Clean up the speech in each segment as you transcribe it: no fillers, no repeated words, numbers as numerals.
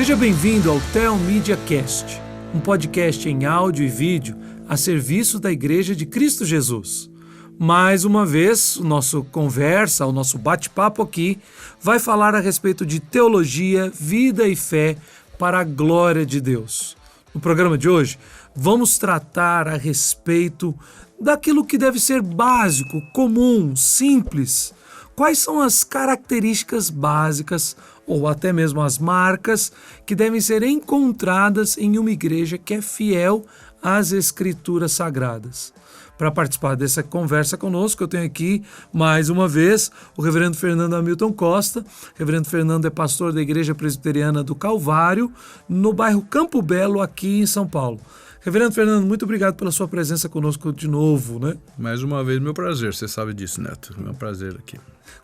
Seja bem-vindo ao Tel Media Cast, um podcast em áudio e vídeo a serviço da Igreja de Cristo Jesus. Mais uma vez, o nosso bate-papo aqui vai falar a respeito de teologia, vida e fé para a glória de Deus. No programa de hoje, vamos tratar a respeito daquilo que deve ser básico, comum, simples. Quais são as características básicas ou até mesmo as marcas que devem ser encontradas em uma igreja que é fiel às Escrituras Sagradas? Para participar dessa conversa conosco, eu tenho aqui, mais uma vez, o reverendo Fernando Hamilton Costa. O reverendo Fernando é pastor da Igreja Presbiteriana do Calvário, no bairro Campo Belo, aqui em São Paulo. Reverendo Fernando, muito obrigado pela sua presença conosco de novo, né? Mais uma vez, meu prazer, você sabe disso, Neto. Meu prazer aqui.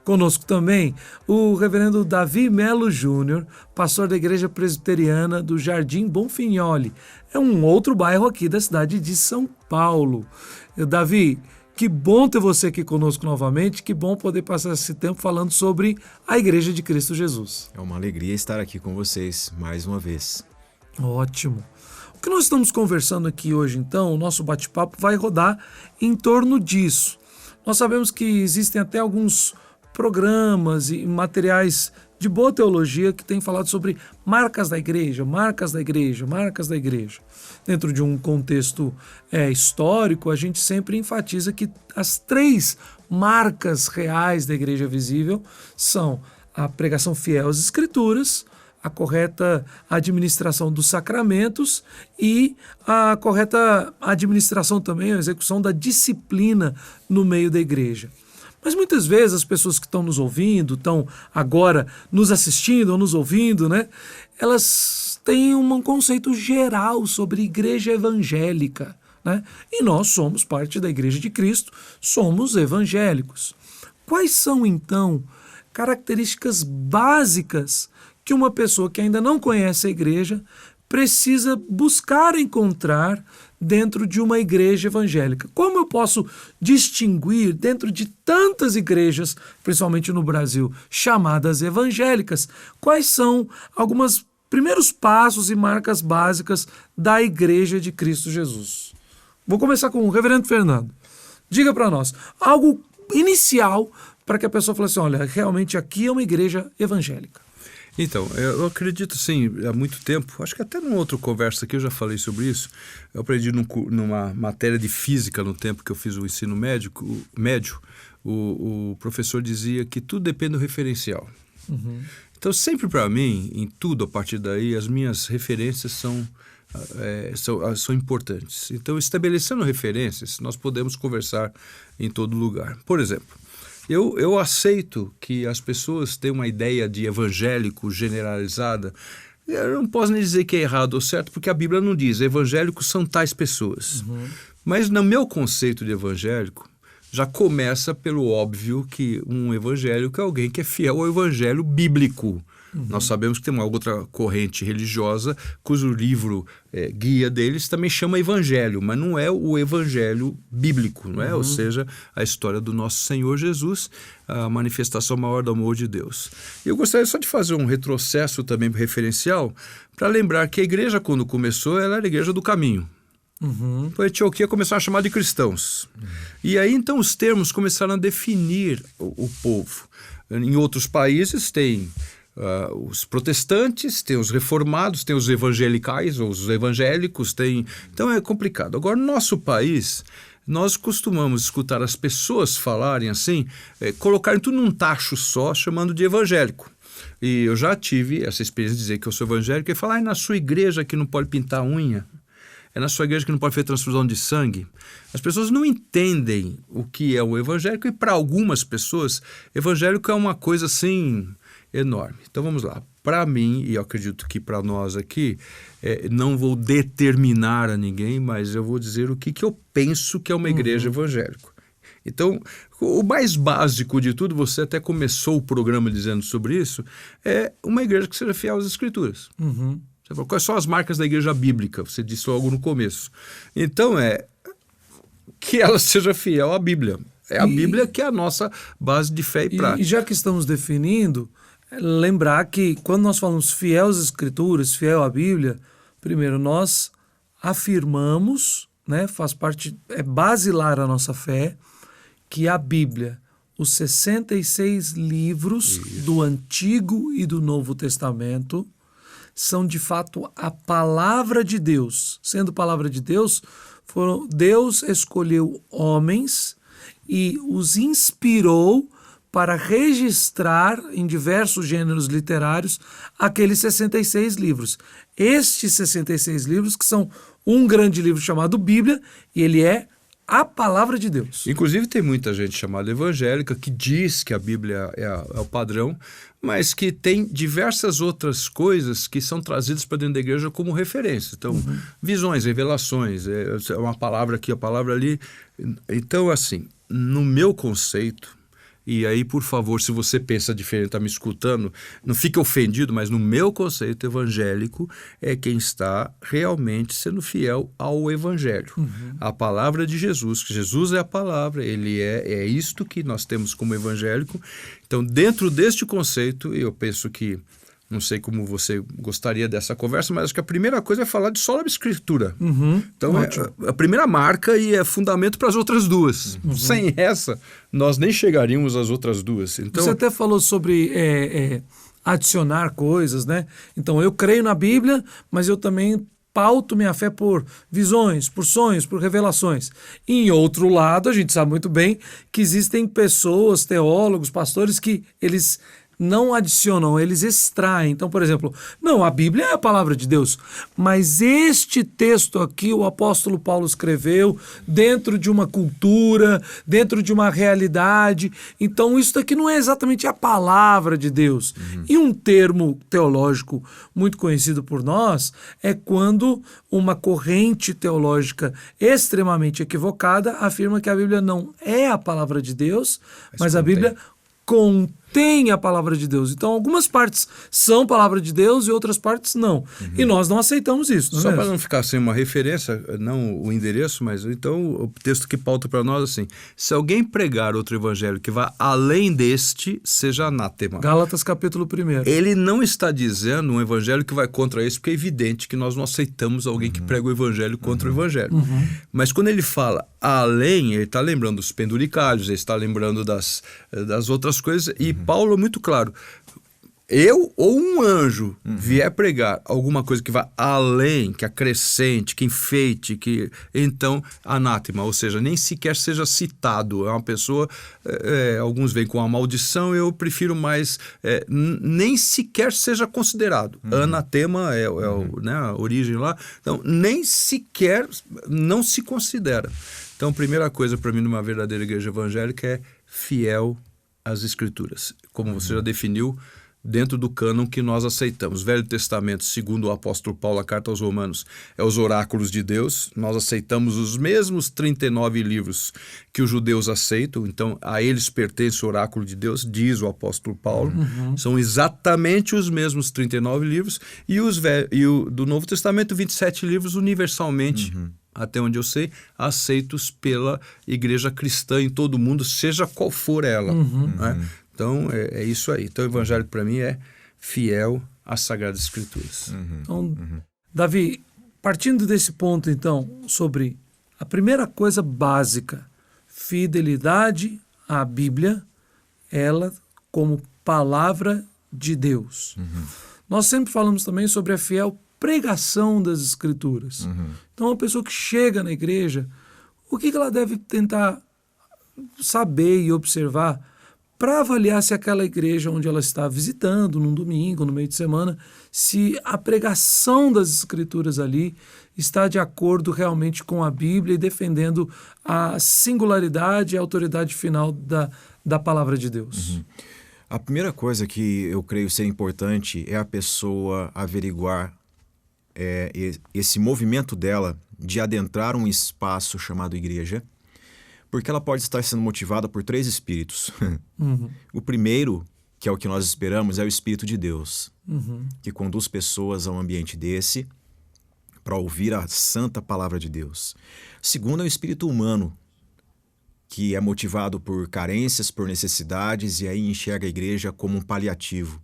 Conosco também o reverendo Davi Melo Júnior, pastor da Igreja Presbiteriana do Jardim Bonfignoli. É um outro bairro aqui da cidade de São Paulo. Davi, que bom ter você aqui conosco novamente, que bom poder passar esse tempo falando sobre a Igreja de Cristo Jesus. É uma alegria estar aqui com vocês mais uma vez. Ótimo. O que nós estamos conversando aqui hoje, então, o nosso bate-papo vai rodar em torno disso. Nós sabemos que existem até alguns programas e materiais de boa teologia que têm falado sobre marcas da igreja, marcas da igreja, marcas da igreja. Dentro de um contexto histórico, a gente sempre enfatiza que as 3 marcas reais da igreja visível são a pregação fiel às Escrituras, a correta administração dos sacramentos e a correta administração também, a execução da disciplina no meio da igreja. Mas muitas vezes as pessoas que estão nos ouvindo, estão agora nos assistindo ou nos ouvindo, né? Elas têm um conceito geral sobre igreja evangélica, né? E nós somos parte da Igreja de Cristo, somos evangélicos. Quais são, então, características básicas que uma pessoa que ainda não conhece a igreja precisa buscar encontrar dentro de uma igreja evangélica? Como eu posso distinguir dentro de tantas igrejas, principalmente no Brasil, chamadas evangélicas, quais são alguns primeiros passos e marcas básicas da Igreja de Cristo Jesus? Vou começar com o reverendo Fernando. Diga para nós, algo inicial para que a pessoa fale assim, olha, realmente aqui é uma igreja evangélica. Então, eu acredito, sim, há muito tempo, acho que até numa outra conversa aqui eu já falei sobre isso, eu aprendi numa matéria de física no tempo que eu fiz o ensino médio, o professor dizia que tudo depende do referencial. Uhum. Então, sempre para mim, em tudo a partir daí, as minhas referências são importantes. Então, estabelecendo referências, nós podemos conversar em todo lugar. Por exemplo, eu aceito que as pessoas têm uma ideia de evangélico generalizada. Eu não posso nem dizer que é errado ou certo, porque a Bíblia não diz. Evangélicos são tais pessoas. Uhum. Mas no meu conceito de evangélico, já começa pelo óbvio que um evangélico é alguém que é fiel ao evangelho bíblico. Uhum. Nós sabemos que tem uma outra corrente religiosa cujo livro guia deles também chama evangelho, mas não é o evangelho bíblico, não é? Ou seja, a história do nosso Senhor Jesus, a manifestação maior do amor de Deus. Eu gostaria só de fazer um retrocesso também referencial para lembrar que a igreja, quando começou, ela era a igreja do caminho. Uhum. A Antioquia começou a chamar de cristãos. Uhum. E aí, então, os termos começaram a definir o povo. Em outros países tem os protestantes, tem os reformados, tem os evangelicais, ou os evangélicos, então é complicado. Agora, no nosso país, nós costumamos escutar as pessoas falarem assim, colocarem tudo num tacho só, chamando de evangélico. E eu já tive essa experiência de dizer que eu sou evangélico e falar, na sua igreja que não pode pintar unha, é na sua igreja que não pode fazer transfusão de sangue. As pessoas não entendem o que é o evangélico e para algumas pessoas, evangélico é uma coisa assim enorme. Então vamos lá. Para mim, e eu acredito que para nós aqui, não vou determinar a ninguém, mas eu vou dizer o que eu penso que é uma igreja evangélica. Então, o mais básico de tudo, você até começou o programa dizendo sobre isso, é uma igreja que seja fiel às Escrituras. Uhum. Você falou, quais são as marcas da igreja bíblica? Você disse logo no começo. Então, que ela seja fiel à Bíblia. É a Bíblia que é a nossa base de fé e prática. E já que estamos definindo, lembrar que quando nós falamos fiel às Escrituras, fiel à Bíblia, primeiro nós afirmamos, né, faz parte, é basilar a nossa fé, que a Bíblia, os 66 livros do Antigo e do Novo Testamento, são de fato a palavra de Deus. Sendo palavra de Deus, Deus escolheu homens e os inspirou para registrar em diversos gêneros literários aqueles 66 livros. Estes 66 livros que são um grande livro chamado Bíblia, e ele é a palavra de Deus. Inclusive tem muita gente chamada evangélica que diz que a Bíblia é o padrão, mas que tem diversas outras coisas que são trazidas para dentro da igreja como referência. Então, visões, revelações, é uma palavra aqui, a palavra ali. Então, assim, no meu conceito, e aí, por favor, se você pensa diferente, está me escutando, não fique ofendido, mas no meu conceito evangélico é quem está realmente sendo fiel ao evangelho. A palavra de Jesus, que Jesus é a palavra, ele é isto que nós temos como evangélico. Então, dentro deste conceito, eu penso que, não sei como você gostaria dessa conversa, mas acho que a primeira coisa é falar de só a Escritura. Então, a primeira marca e é fundamento para as outras duas. Sem essa, nós nem chegaríamos às outras duas. Então, você até falou sobre adicionar coisas, né? Então, eu creio na Bíblia, mas eu também pauto minha fé por visões, por sonhos, por revelações. Em outro lado, a gente sabe muito bem que existem pessoas, teólogos, pastores, que eles não adicionam, eles extraem. Então, por exemplo, não, a Bíblia é a palavra de Deus, mas este texto aqui o apóstolo Paulo escreveu dentro de uma cultura, dentro de uma realidade. Então, isso daqui não é exatamente a palavra de Deus. E um termo teológico muito conhecido por nós é quando uma corrente teológica extremamente equivocada afirma que a Bíblia não é a palavra de Deus, mas a Bíblia contém a palavra de Deus. Então, algumas partes são palavra de Deus e outras partes não. E nós não aceitamos isso, não é só mesmo? para não ficar sem uma referência, não o endereço, mas então o texto que pauta para nós assim: se alguém pregar outro evangelho que vá além deste, seja anátema. Gálatas capítulo 1. Ele não está dizendo um evangelho que vai contra esse, porque é evidente que nós não aceitamos alguém que prega o evangelho contra o evangelho. Mas quando ele fala além, ele está lembrando dos penduricalhos, ele está lembrando das outras coisas, e Paulo é muito claro: eu ou um anjo vier pregar alguma coisa que vá além, que acrescente, que enfeite, então anátema, ou seja, nem sequer seja citado. É uma pessoa, alguns vêm com a maldição, eu prefiro mais, nem sequer seja considerado. Anatema né, a origem lá, então nem sequer, não se considera. Então, a primeira coisa para mim numa verdadeira igreja evangélica é fiel às Escrituras, como você já definiu, dentro do cânon que nós aceitamos. Velho Testamento, segundo o apóstolo Paulo, a carta aos Romanos, é os oráculos de Deus. Nós aceitamos os mesmos 39 livros que os judeus aceitam, então a eles pertence o oráculo de Deus, diz o apóstolo Paulo. São exatamente os mesmos 39 livros, e do Novo Testamento, 27 livros universalmente, até onde eu sei, aceitos pela igreja cristã em todo o mundo, seja qual for ela. Né? Então, é isso aí. Então, o evangelho para mim é fiel às Sagradas Escrituras. Então, Davi, partindo desse ponto, então, sobre a primeira coisa básica, fidelidade à Bíblia, ela como palavra de Deus. Nós sempre falamos também sobre a fiel pregação das Escrituras. Então, uma pessoa que chega na igreja, o que ela deve tentar saber e observar para avaliar se aquela igreja onde ela está visitando, num domingo, no meio de semana, se a pregação das Escrituras ali está de acordo realmente com a Bíblia e defendendo a singularidade e a autoridade final da palavra de Deus. A primeira coisa que eu creio ser importante é a pessoa averiguar esse movimento dela de adentrar um espaço chamado igreja, porque ela pode estar sendo motivada por 3 espíritos. O primeiro, que é o que nós esperamos, é o Espírito de Deus, que conduz pessoas a um ambiente desse para ouvir a santa palavra de Deus. O segundo é o espírito humano, que é motivado por carências, por necessidades, e aí enxerga a igreja como um paliativo.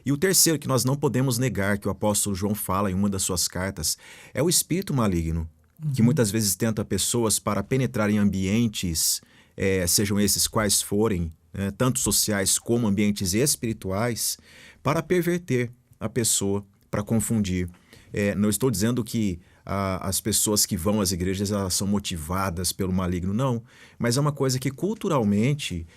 E o terceiro, que nós não podemos negar, que o apóstolo João fala em uma das suas cartas, é o espírito maligno, que muitas vezes tenta pessoas para penetrar em ambientes, sejam esses quais forem, tanto sociais como ambientes espirituais, para perverter a pessoa, para confundir. Não estou dizendo que as pessoas que vão às igrejas elas são motivadas pelo maligno, não. Mas é uma coisa que culturalmente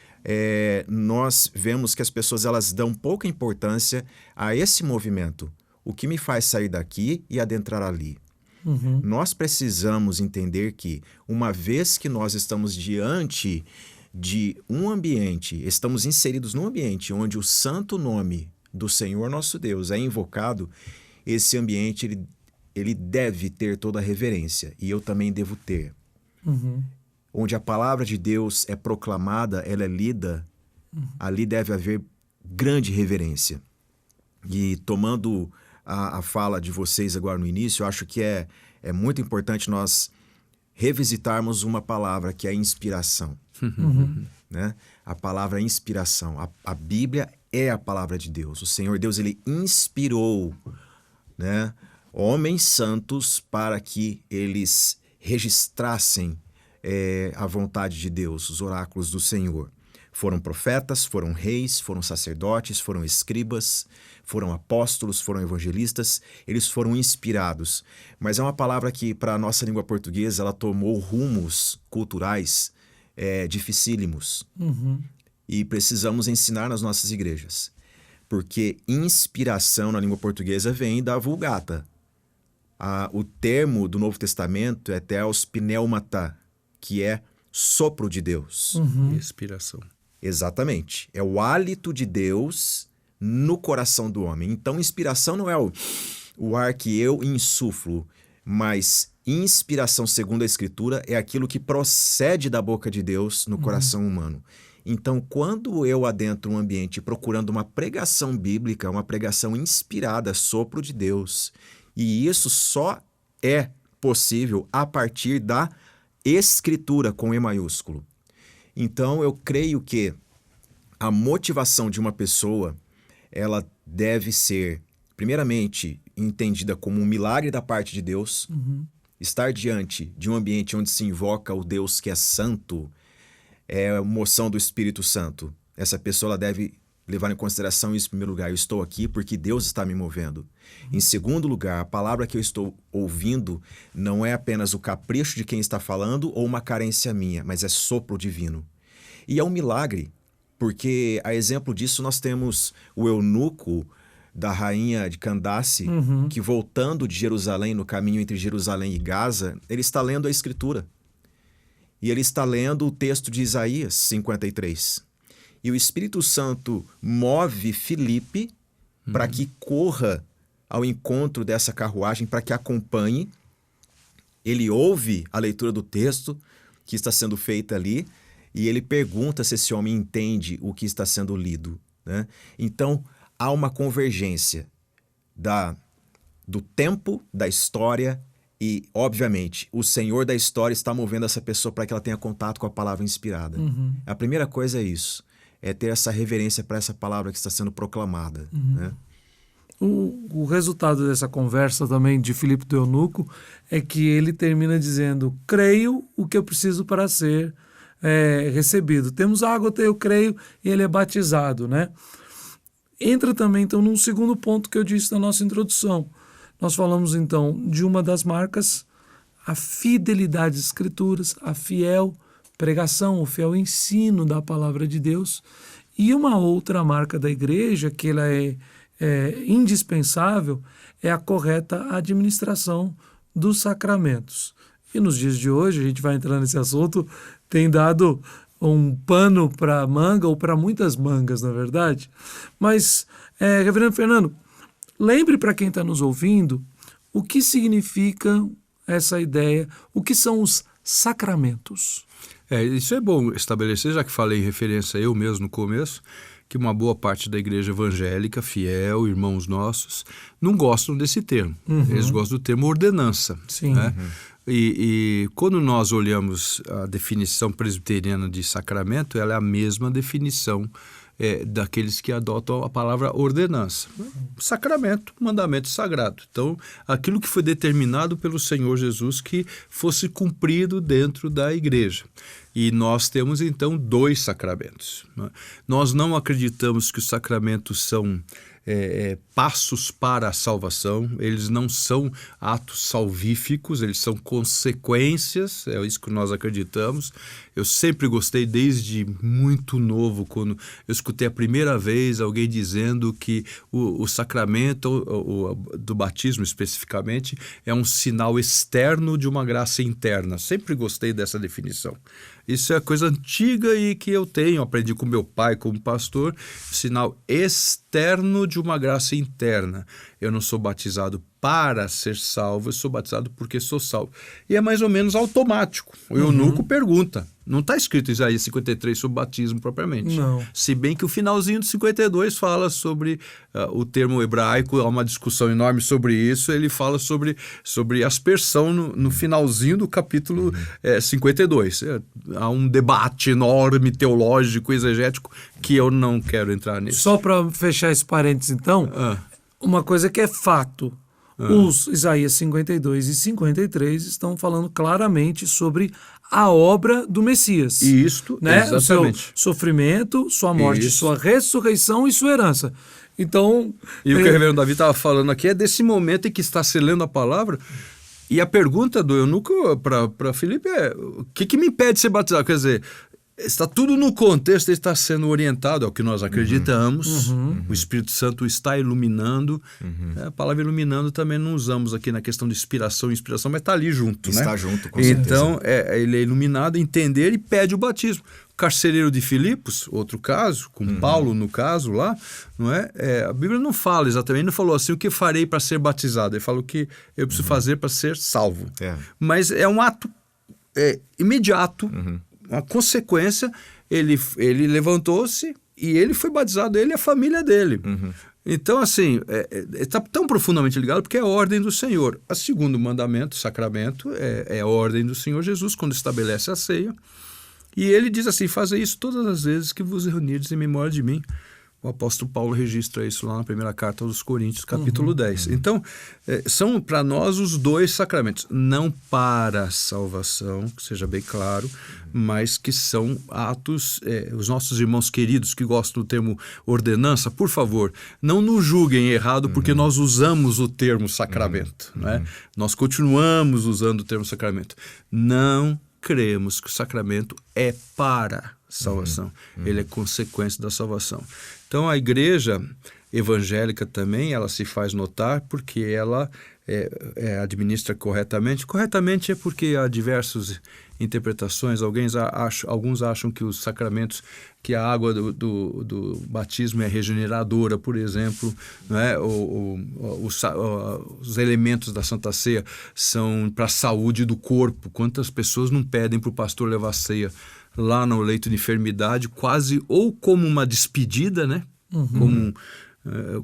nós vemos que as pessoas elas dão pouca importância a esse movimento. O que me faz sair daqui e adentrar ali? Nós precisamos entender que, uma vez que nós estamos diante de um ambiente, estamos inseridos num ambiente onde o santo nome do Senhor nosso Deus é invocado, esse ambiente ele deve ter toda a reverência, e eu também devo ter. Onde a palavra de Deus é proclamada, ela é lida, ali deve haver grande reverência. E tomando a fala de vocês agora no início, eu acho que é muito importante nós revisitarmos uma palavra que é a inspiração. Né? A palavra inspiração. A Bíblia é a palavra de Deus. O Senhor Deus, ele inspirou, né, homens santos para que eles registrassem a vontade de Deus, os oráculos do Senhor. Foram profetas, foram reis, foram sacerdotes, foram escribas, foram apóstolos, foram evangelistas, eles foram inspirados. Mas é uma palavra que, para a nossa língua portuguesa, ela tomou rumos culturais dificílimos. E precisamos ensinar nas nossas igrejas. Porque inspiração na língua portuguesa vem da Vulgata. O termo do Novo Testamento é theos pneumata, que é sopro de Deus. Inspiração. Exatamente. É o hálito de Deus no coração do homem. Então, inspiração não é o ar que eu insuflo, mas inspiração, segundo a Escritura, é aquilo que procede da boca de Deus no coração humano. Então, quando eu adentro um ambiente procurando uma pregação bíblica, uma pregação inspirada, sopro de Deus, e isso só é possível a partir da Escritura com E maiúsculo. Então, eu creio que a motivação de uma pessoa, ela deve ser, primeiramente, entendida como um milagre da parte de Deus. Estar diante de um ambiente onde se invoca o Deus que é santo, é a moção do Espírito Santo. Essa pessoa ela deve levar em consideração isso em primeiro lugar. Eu estou aqui porque Deus está me movendo. Em segundo lugar, a palavra que eu estou ouvindo não é apenas o capricho de quem está falando ou uma carência minha, mas é sopro divino. E é um milagre, porque a exemplo disso nós temos o eunuco da rainha de Candace, que voltando de Jerusalém, no caminho entre Jerusalém e Gaza, ele está lendo a Escritura. E ele está lendo o texto de Isaías 53. E o Espírito Santo move Filipe para que corra ao encontro dessa carruagem, para que acompanhe. Ele ouve a leitura do texto que está sendo feita ali e ele pergunta se esse homem entende o que está sendo lido, né? Então, há uma convergência do tempo, da história e, obviamente, o Senhor da história está movendo essa pessoa para que ela tenha contato com a palavra inspirada. A primeira coisa é isso. É ter essa reverência para essa palavra que está sendo proclamada. Né? O resultado dessa conversa também de Filipe do eunuco é que ele termina dizendo: creio o que eu preciso para ser recebido. Temos água, eu creio, e ele é batizado. Né? Entra também, então, num segundo ponto que eu disse na nossa introdução. Nós falamos, então, de uma das marcas, a fidelidade às Escrituras, a fiel pregação, o fiel ensino da palavra de Deus. E uma outra marca da igreja, que ela é indispensável, é a correta administração dos sacramentos. E nos dias de hoje, a gente vai entrar nesse assunto, tem dado um pano para manga, ou para muitas mangas, na verdade. Mas, Reverendo Fernando, lembre para quem está nos ouvindo o que significa essa ideia, o que são os sacramentos. Isso é bom estabelecer, já que falei em referência eu mesmo no começo, que uma boa parte da igreja evangélica, fiel, irmãos nossos, não gostam desse termo. Eles gostam do termo ordenança. Sim. Né? E quando nós olhamos a definição presbiteriana de sacramento, ela é a mesma definição daqueles que adotam a palavra ordenança. Sacramento, mandamento sagrado. Então, aquilo que foi determinado pelo Senhor Jesus que fosse cumprido dentro da igreja. E nós temos, então, 2 sacramentos. Nós não acreditamos que os sacramentos são passos para a salvação, eles não são atos salvíficos, eles são consequências, é isso que nós acreditamos. Eu sempre gostei, desde muito novo, quando eu escutei a primeira vez alguém dizendo que o sacramento do batismo especificamente é um sinal externo de uma graça interna. Sempre gostei dessa definição. Isso é coisa antiga e que eu tenho, aprendi com meu pai como pastor, sinal externo de uma graça interna. Eu não sou batizado para ser salvo, eu sou batizado porque sou salvo. E é mais ou menos automático. O eunuco pergunta. Não está escrito em Isaías 53 sobre batismo propriamente. Não. Se bem que o finalzinho do 52 fala sobre o termo hebraico, há uma discussão enorme sobre isso, ele fala sobre aspersão no finalzinho do capítulo 52. Há um debate enorme, teológico, exegético, que eu não quero entrar nisso. Só para fechar esse parênteses, então, uma coisa que é fato. Os Isaías 52 e 53 estão falando claramente sobre a obra do Messias. Isto, né? exatamente. O seu sofrimento, sua morte, sua ressurreição e sua herança. Então... E o que o reverendo Davi estava falando aqui é desse momento em que está se lendo a palavra. E a pergunta do eunuco para Filipe é: o que me impede de ser batizado? Quer dizer, está tudo no contexto, está sendo orientado ao que nós acreditamos. O Espírito Santo está iluminando. A palavra iluminando também não usamos aqui na questão de inspiração, mas está ali junto. Está né? junto, com certeza. Então, ele é iluminado, entender e pede o batismo. O carcereiro de Filipos, outro caso, com Paulo no caso lá, não é? A Bíblia não fala exatamente, não falou assim, o que farei para ser batizado? Ele fala o que eu preciso fazer para ser salvo. Mas é um ato imediato, uma consequência. Ele levantou-se e ele foi batizado, ele e a família dele. Então, assim, está tão profundamente ligado porque é a ordem do Senhor. O segundo mandamento, sacramento, é a ordem do Senhor Jesus, quando estabelece a ceia. E ele diz assim: fazei isso todas as vezes que vos reunirdes em memória de mim. O apóstolo Paulo registra isso lá na primeira carta aos Coríntios, capítulo 10. Então, são para nós os 2 sacramentos, não para a salvação, que seja bem claro, mas que são atos. Os nossos irmãos queridos que gostam do termo ordenança, por favor, não nos julguem errado porque nós usamos o termo sacramento. Né? Nós continuamos usando o termo sacramento. Não cremos que o sacramento é para salvação. Ele é consequência da salvação. Então, a igreja evangélica também, ela se faz notar porque ela administra corretamente. Corretamente é porque há diversas interpretações. Alguns acham que os sacramentos, que a água do batismo é regeneradora, por exemplo, né? Os elementos da Santa Ceia são para a saúde do corpo. Quantas pessoas não pedem para o pastor levar a ceia lá no leito de enfermidade, quase ou como uma despedida, né?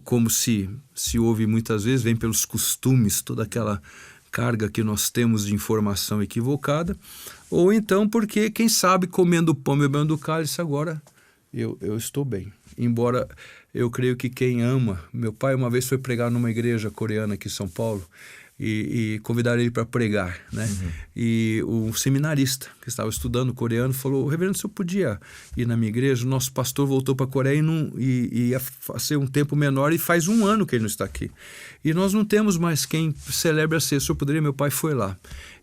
Como se ouve muitas vezes, vem pelos costumes, toda aquela carga que nós temos de informação equivocada, ou então porque, quem sabe, comendo o pão e bebendo do cálice, agora eu estou bem. Embora eu creio que quem ama... Meu pai uma vez foi pregar numa igreja coreana aqui em São Paulo, e convidaram ele para pregar, né? E o seminarista que estava estudando coreano falou: reverendo, se eu podia ir na minha igreja? O nosso pastor voltou para a Coreia e ia fazer um tempo menor, e faz 1 ano que ele não está aqui. E nós não temos mais quem celebre a ceia. Se eu poderia, meu pai foi lá.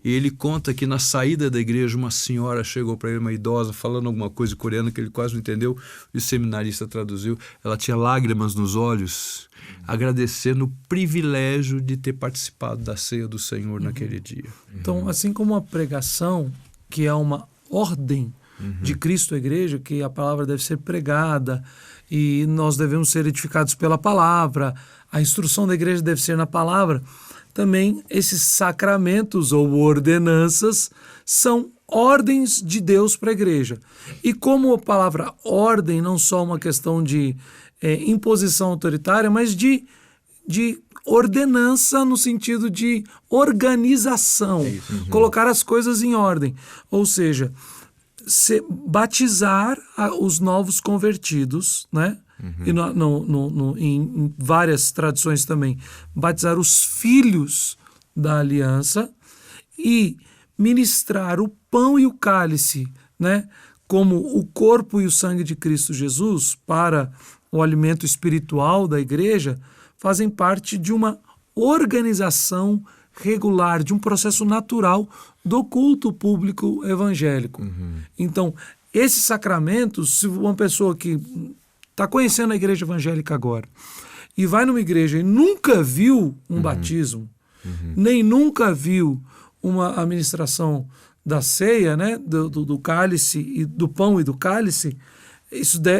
E ele conta que na saída da igreja uma senhora chegou para ele, uma idosa, falando alguma coisa em coreano que ele quase não entendeu, e o seminarista traduziu. Ela tinha lágrimas nos olhos, agradecendo o privilégio de ter participado da ceia do Senhor naquele dia. Então, assim como a pregação, que é uma ordem de Cristo à igreja, que a palavra deve ser pregada e nós devemos ser edificados pela palavra, a instrução da igreja deve ser na palavra, também esses sacramentos ou ordenanças são ordens de Deus para a igreja. E como a palavra ordem não só uma questão de imposição autoritária, mas de ordenança no sentido de organização, colocar as coisas em ordem. Ou seja, batizar os novos convertidos, né? E em várias tradições também, batizar os filhos da aliança e ministrar o pão e o cálice, né? Como o corpo e o sangue de Cristo Jesus para o alimento espiritual da igreja, fazem parte de uma organização regular, de um processo natural do culto público evangélico. Então, esses sacramentos, se uma pessoa que está conhecendo a igreja evangélica agora e vai numa igreja e nunca viu um batismo, nem nunca viu uma administração da ceia, né, do cálice, e do pão e do cálice,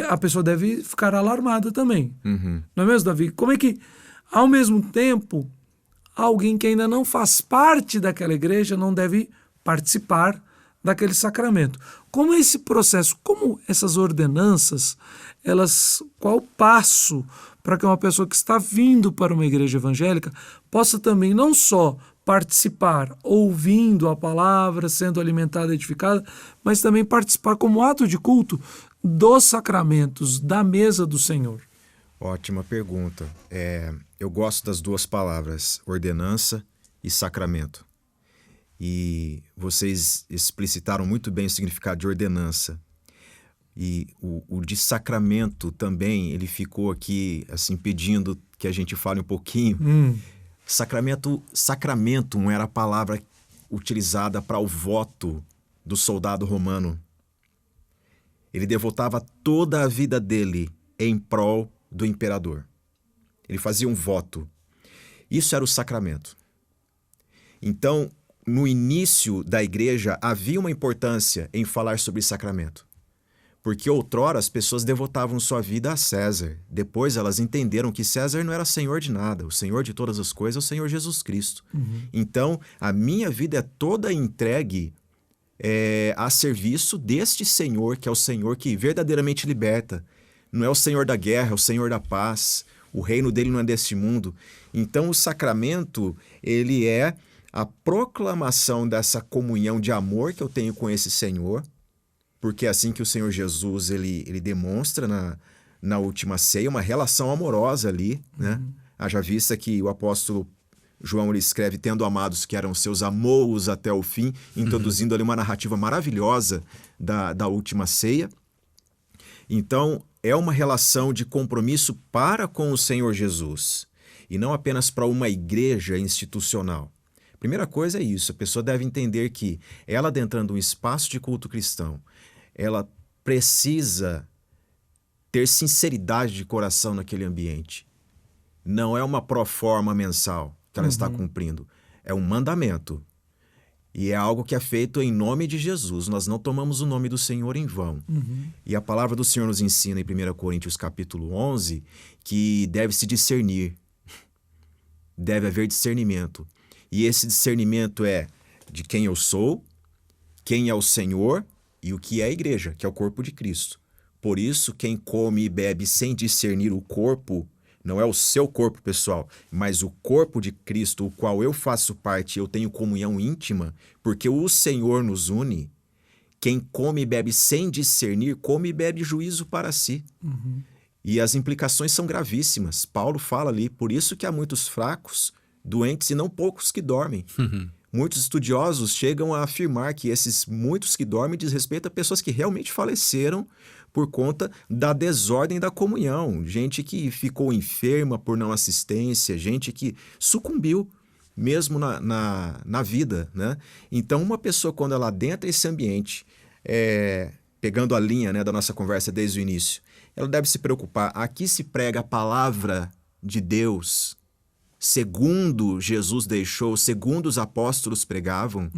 a pessoa deve ficar alarmada também. Não é mesmo, Davi? Como é que, ao mesmo tempo, alguém que ainda não faz parte daquela igreja não deve participar daquele sacramento? Como é esse processo, como essas ordenanças, qual o passo para que uma pessoa que está vindo para uma igreja evangélica possa também não só participar ouvindo a palavra, sendo alimentada e edificada, mas também participar como ato de culto dos sacramentos, da mesa do Senhor? Ótima pergunta. Eu gosto das duas palavras, ordenança e sacramento. E vocês explicitaram muito bem o significado de ordenança. E o de sacramento também, ele ficou aqui assim pedindo que a gente fale um pouquinho. Sacramentum era a palavra utilizada para o voto do soldado romano. Ele devotava toda a vida dele em prol do imperador. Ele fazia um voto. Isso era o sacramento. Então, no início da igreja, havia uma importância em falar sobre sacramento. Porque outrora as pessoas devotavam sua vida a César. Depois elas entenderam que César não era senhor de nada. O senhor de todas as coisas é o Senhor Jesus Cristo. Então, a minha vida é toda entregue a serviço deste Senhor, que é o Senhor que verdadeiramente liberta. Não é o Senhor da guerra, é o Senhor da paz. O reino dele não é deste mundo. Então, o sacramento, ele é a proclamação dessa comunhão de amor que eu tenho com esse Senhor, porque é assim que o Senhor Jesus ele demonstra na última ceia uma relação amorosa ali, né? Haja vista que o apóstolo João ele escreve tendo amados que eram seus, amou-os até o fim, introduzindo ali uma narrativa maravilhosa da última ceia. Então, é uma relação de compromisso para com o Senhor Jesus, e não apenas para uma igreja institucional. Primeira coisa é isso, a pessoa deve entender que ela adentrando um espaço de culto cristão, ela precisa ter sinceridade de coração naquele ambiente. Não é uma proforma mensal que ela está cumprindo, é um mandamento. E é algo que é feito em nome de Jesus. Nós não tomamos o nome do Senhor em vão. E a palavra do Senhor nos ensina em 1 Coríntios capítulo 11 que deve-se discernir. Deve haver discernimento. E esse discernimento é de quem eu sou, quem é o Senhor e o que é a igreja, que é o corpo de Cristo. Por isso, quem come e bebe sem discernir o corpo, não é o seu corpo pessoal, mas o corpo de Cristo, o qual eu faço parte, eu tenho comunhão íntima, porque o Senhor nos une. Quem come e bebe sem discernir, come e bebe juízo para si. E as implicações são gravíssimas. Paulo fala ali, por isso que há muitos fracos, doentes e não poucos que dormem. Muitos estudiosos chegam a afirmar que esses muitos que dormem diz respeito a pessoas que realmente faleceram por conta da desordem da comunhão. Gente que ficou enferma por não assistência, gente que sucumbiu mesmo na vida, né? Então, uma pessoa, quando ela adentra esse ambiente, pegando a linha, né, da nossa conversa desde o início, ela deve se preocupar. Aqui se prega a palavra de Deus, segundo Jesus deixou, segundo os apóstolos pregavam.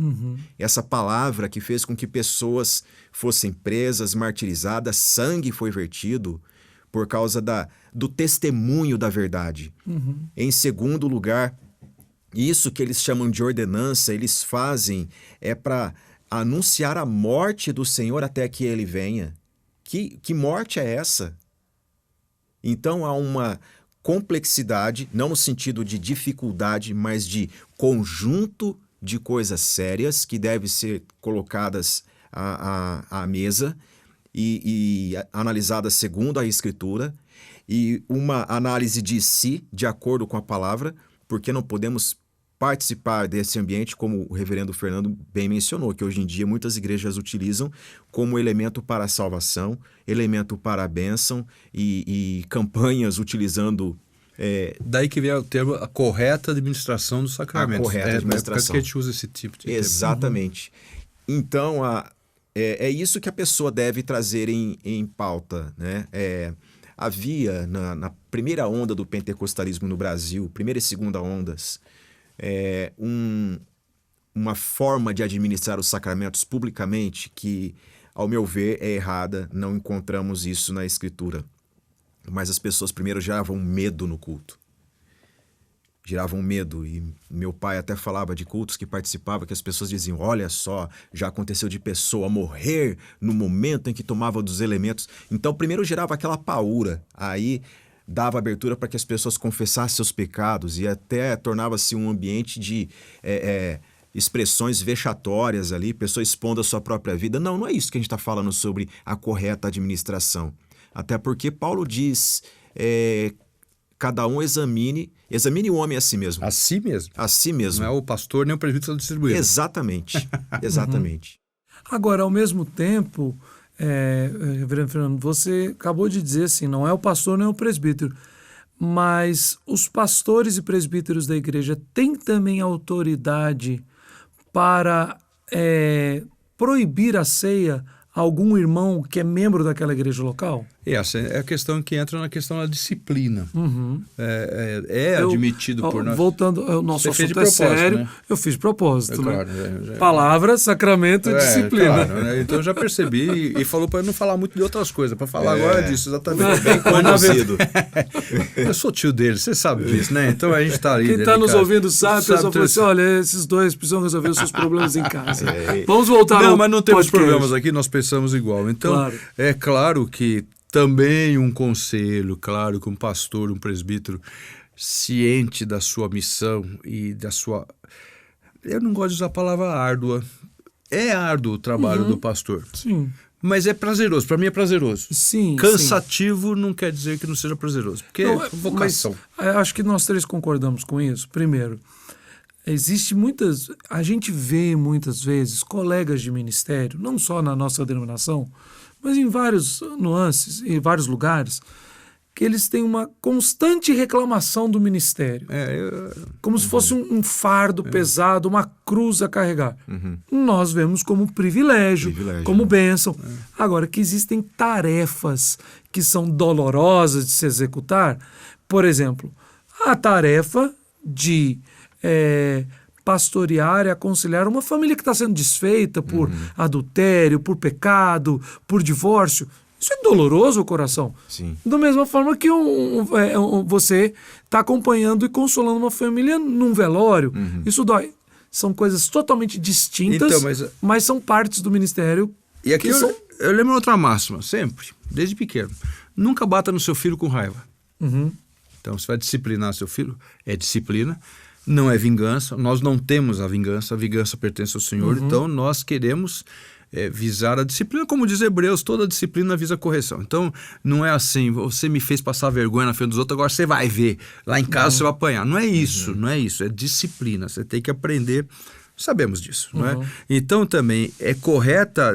Essa palavra que fez com que pessoas fossem presas, martirizadas, sangue foi vertido por causa do testemunho da verdade. Em segundo lugar, isso que eles chamam de ordenança, eles fazem para anunciar a morte do Senhor até que ele venha. Que morte é essa? Então há uma complexidade, não no sentido de dificuldade, mas de conjunto de coisas sérias que devem ser colocadas à mesa e analisada segundo a Escritura, e uma análise de si, de acordo com a palavra, porque não podemos participar desse ambiente, como o reverendo Fernando bem mencionou, que hoje em dia muitas igrejas utilizam como elemento para a salvação, elemento para a bênção, e campanhas utilizando... Daí que vem o termo a correta administração dos sacramentos. A correta administração. É que a gente usa esse tipo de Exatamente. Então, é isso que a pessoa deve trazer em pauta, né? Havia, na primeira onda do pentecostalismo no Brasil, primeira e segunda ondas, uma forma de administrar os sacramentos publicamente que, ao meu ver, é errada. Não encontramos isso na Escritura. Mas as pessoas primeiro geravam medo no culto. Geravam medo. E meu pai até falava de cultos que participava, que as pessoas diziam, olha só, já aconteceu de pessoa morrer no momento em que tomava dos elementos. Então, primeiro gerava aquela paura. Aí dava abertura para que as pessoas confessassem seus pecados e até tornava-se um ambiente de expressões vexatórias ali, pessoa expondo a sua própria vida. Não é isso que a gente está falando sobre a correta administração. Até porque Paulo diz, cada um examine o homem a si mesmo. A si mesmo. A si mesmo. Não é o pastor nem o presbítero distribuído. Exatamente. Exatamente. Agora, ao mesmo tempo, reverendo Fernando, você acabou de dizer assim, não é o pastor nem o presbítero, mas os pastores e presbíteros da igreja têm também autoridade para proibir a ceia a algum irmão que é membro daquela igreja local? Essa é a questão que entra na questão da disciplina. Admitido por nós. Voltando, o nosso assunto é sério. Né? Eu fiz de propósito. Claro, né? Palavra, sacramento e disciplina. Claro, né? Então eu já percebi e falou para não falar muito de outras coisas, para falar agora disso, exatamente. Bem conduzido. Eu sou tio dele, você sabe disso, né? Então a gente está ali. Quem está nos ouvindo sabe, a pessoa fala assim, olha, esses dois precisam resolver os seus problemas em casa. Vamos voltar Não, mas não temos podcast. problemas aqui, nós pensamos igual. Então, é claro que também um conselho, claro que um pastor, um presbítero, ciente da sua missão e da sua... Eu não gosto de usar a palavra árdua. É árduo o trabalho do pastor. Sim. Mas é prazeroso, para mim é prazeroso. Sim. Cansativo não quer dizer que não seja prazeroso, porque é vocação. Mas, acho que nós três concordamos com isso. Primeiro, a gente vê muitas vezes colegas de ministério, não só na nossa denominação, mas em vários nuances, em vários lugares, que eles têm uma constante reclamação do ministério. Como se fosse um fardo pesado, uma cruz a carregar. Nós vemos como privilégio como bênção. Agora, que existem tarefas que são dolorosas de se executar, por exemplo, a tarefa de pastorear e aconselhar uma família que está sendo desfeita por adultério, por pecado, por divórcio. Isso é doloroso ao coração. Sim. Da mesma forma que você está acompanhando e consolando uma família num velório. Isso dói. São coisas totalmente distintas, então, mas são partes do ministério. E aqui eu lembro outra máxima, sempre, desde pequeno. Nunca bata no seu filho com raiva. Então, você vai disciplinar seu filho, é disciplina. Não é vingança, nós não temos a vingança pertence ao Senhor, então nós queremos visar a disciplina, como diz Hebreus, toda disciplina visa a correção. Então não é assim, você me fez passar vergonha na frente dos outros, agora você vai ver, lá em casa você vai apanhar. Não é isso, não é isso, é disciplina, você tem que aprender, sabemos disso, não é? Então também é correta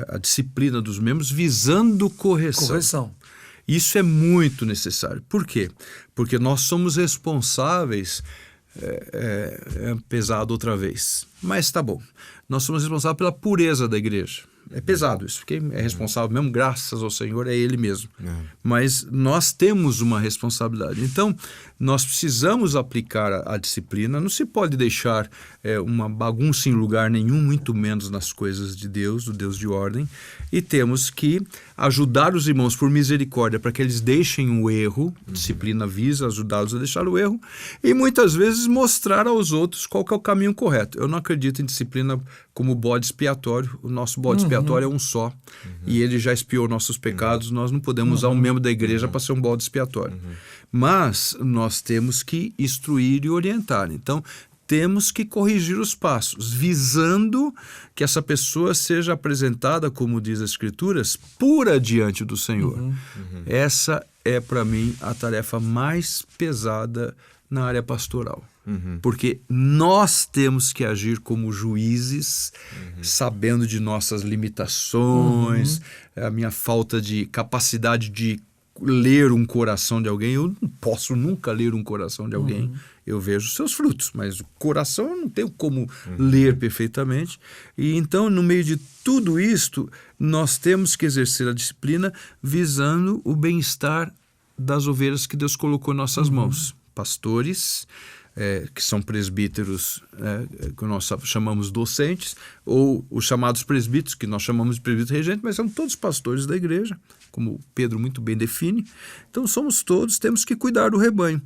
a disciplina dos membros visando correção. Isso é muito necessário. Por quê? Porque nós somos responsáveis, pesado outra vez, mas tá bom. Nós somos responsáveis pela pureza da igreja. É pesado isso, porque é responsável mesmo, graças ao Senhor, é Ele mesmo. Mas nós temos uma responsabilidade. Então, nós precisamos aplicar a disciplina. Não se pode deixar uma bagunça em lugar nenhum, muito menos nas coisas de Deus, do Deus de ordem. E temos que ajudar os irmãos por misericórdia para que eles deixem o erro. Disciplina visa ajudá-los a deixar o erro. E muitas vezes mostrar aos outros qual que é o caminho correto. Eu não acredito em disciplina como bode expiatório. O nosso bode expiatório é um só. E ele já expiou nossos pecados. Nós não podemos usar um membro da igreja para ser um bode expiatório. Mas nós temos que instruir e orientar. Então, temos que corrigir os passos, visando que essa pessoa seja apresentada, como diz as Escrituras, pura diante do Senhor. Essa é, para mim, a tarefa mais pesada na área pastoral. Porque nós temos que agir como juízes, sabendo de nossas limitações, a minha falta de capacidade de ler um coração de alguém. Eu não posso nunca ler um coração de alguém. Eu vejo seus frutos, mas o coração eu não tenho como ler perfeitamente. E então, no meio de tudo isto, nós temos que exercer a disciplina visando o bem-estar das ovelhas que Deus colocou em nossas mãos. Pastores, que são presbíteros, que nós chamamos docentes, ou os chamados presbíteros, que nós chamamos de presbítero regente, mas são todos pastores da igreja, como Pedro muito bem define. Então somos todos, temos que cuidar do rebanho.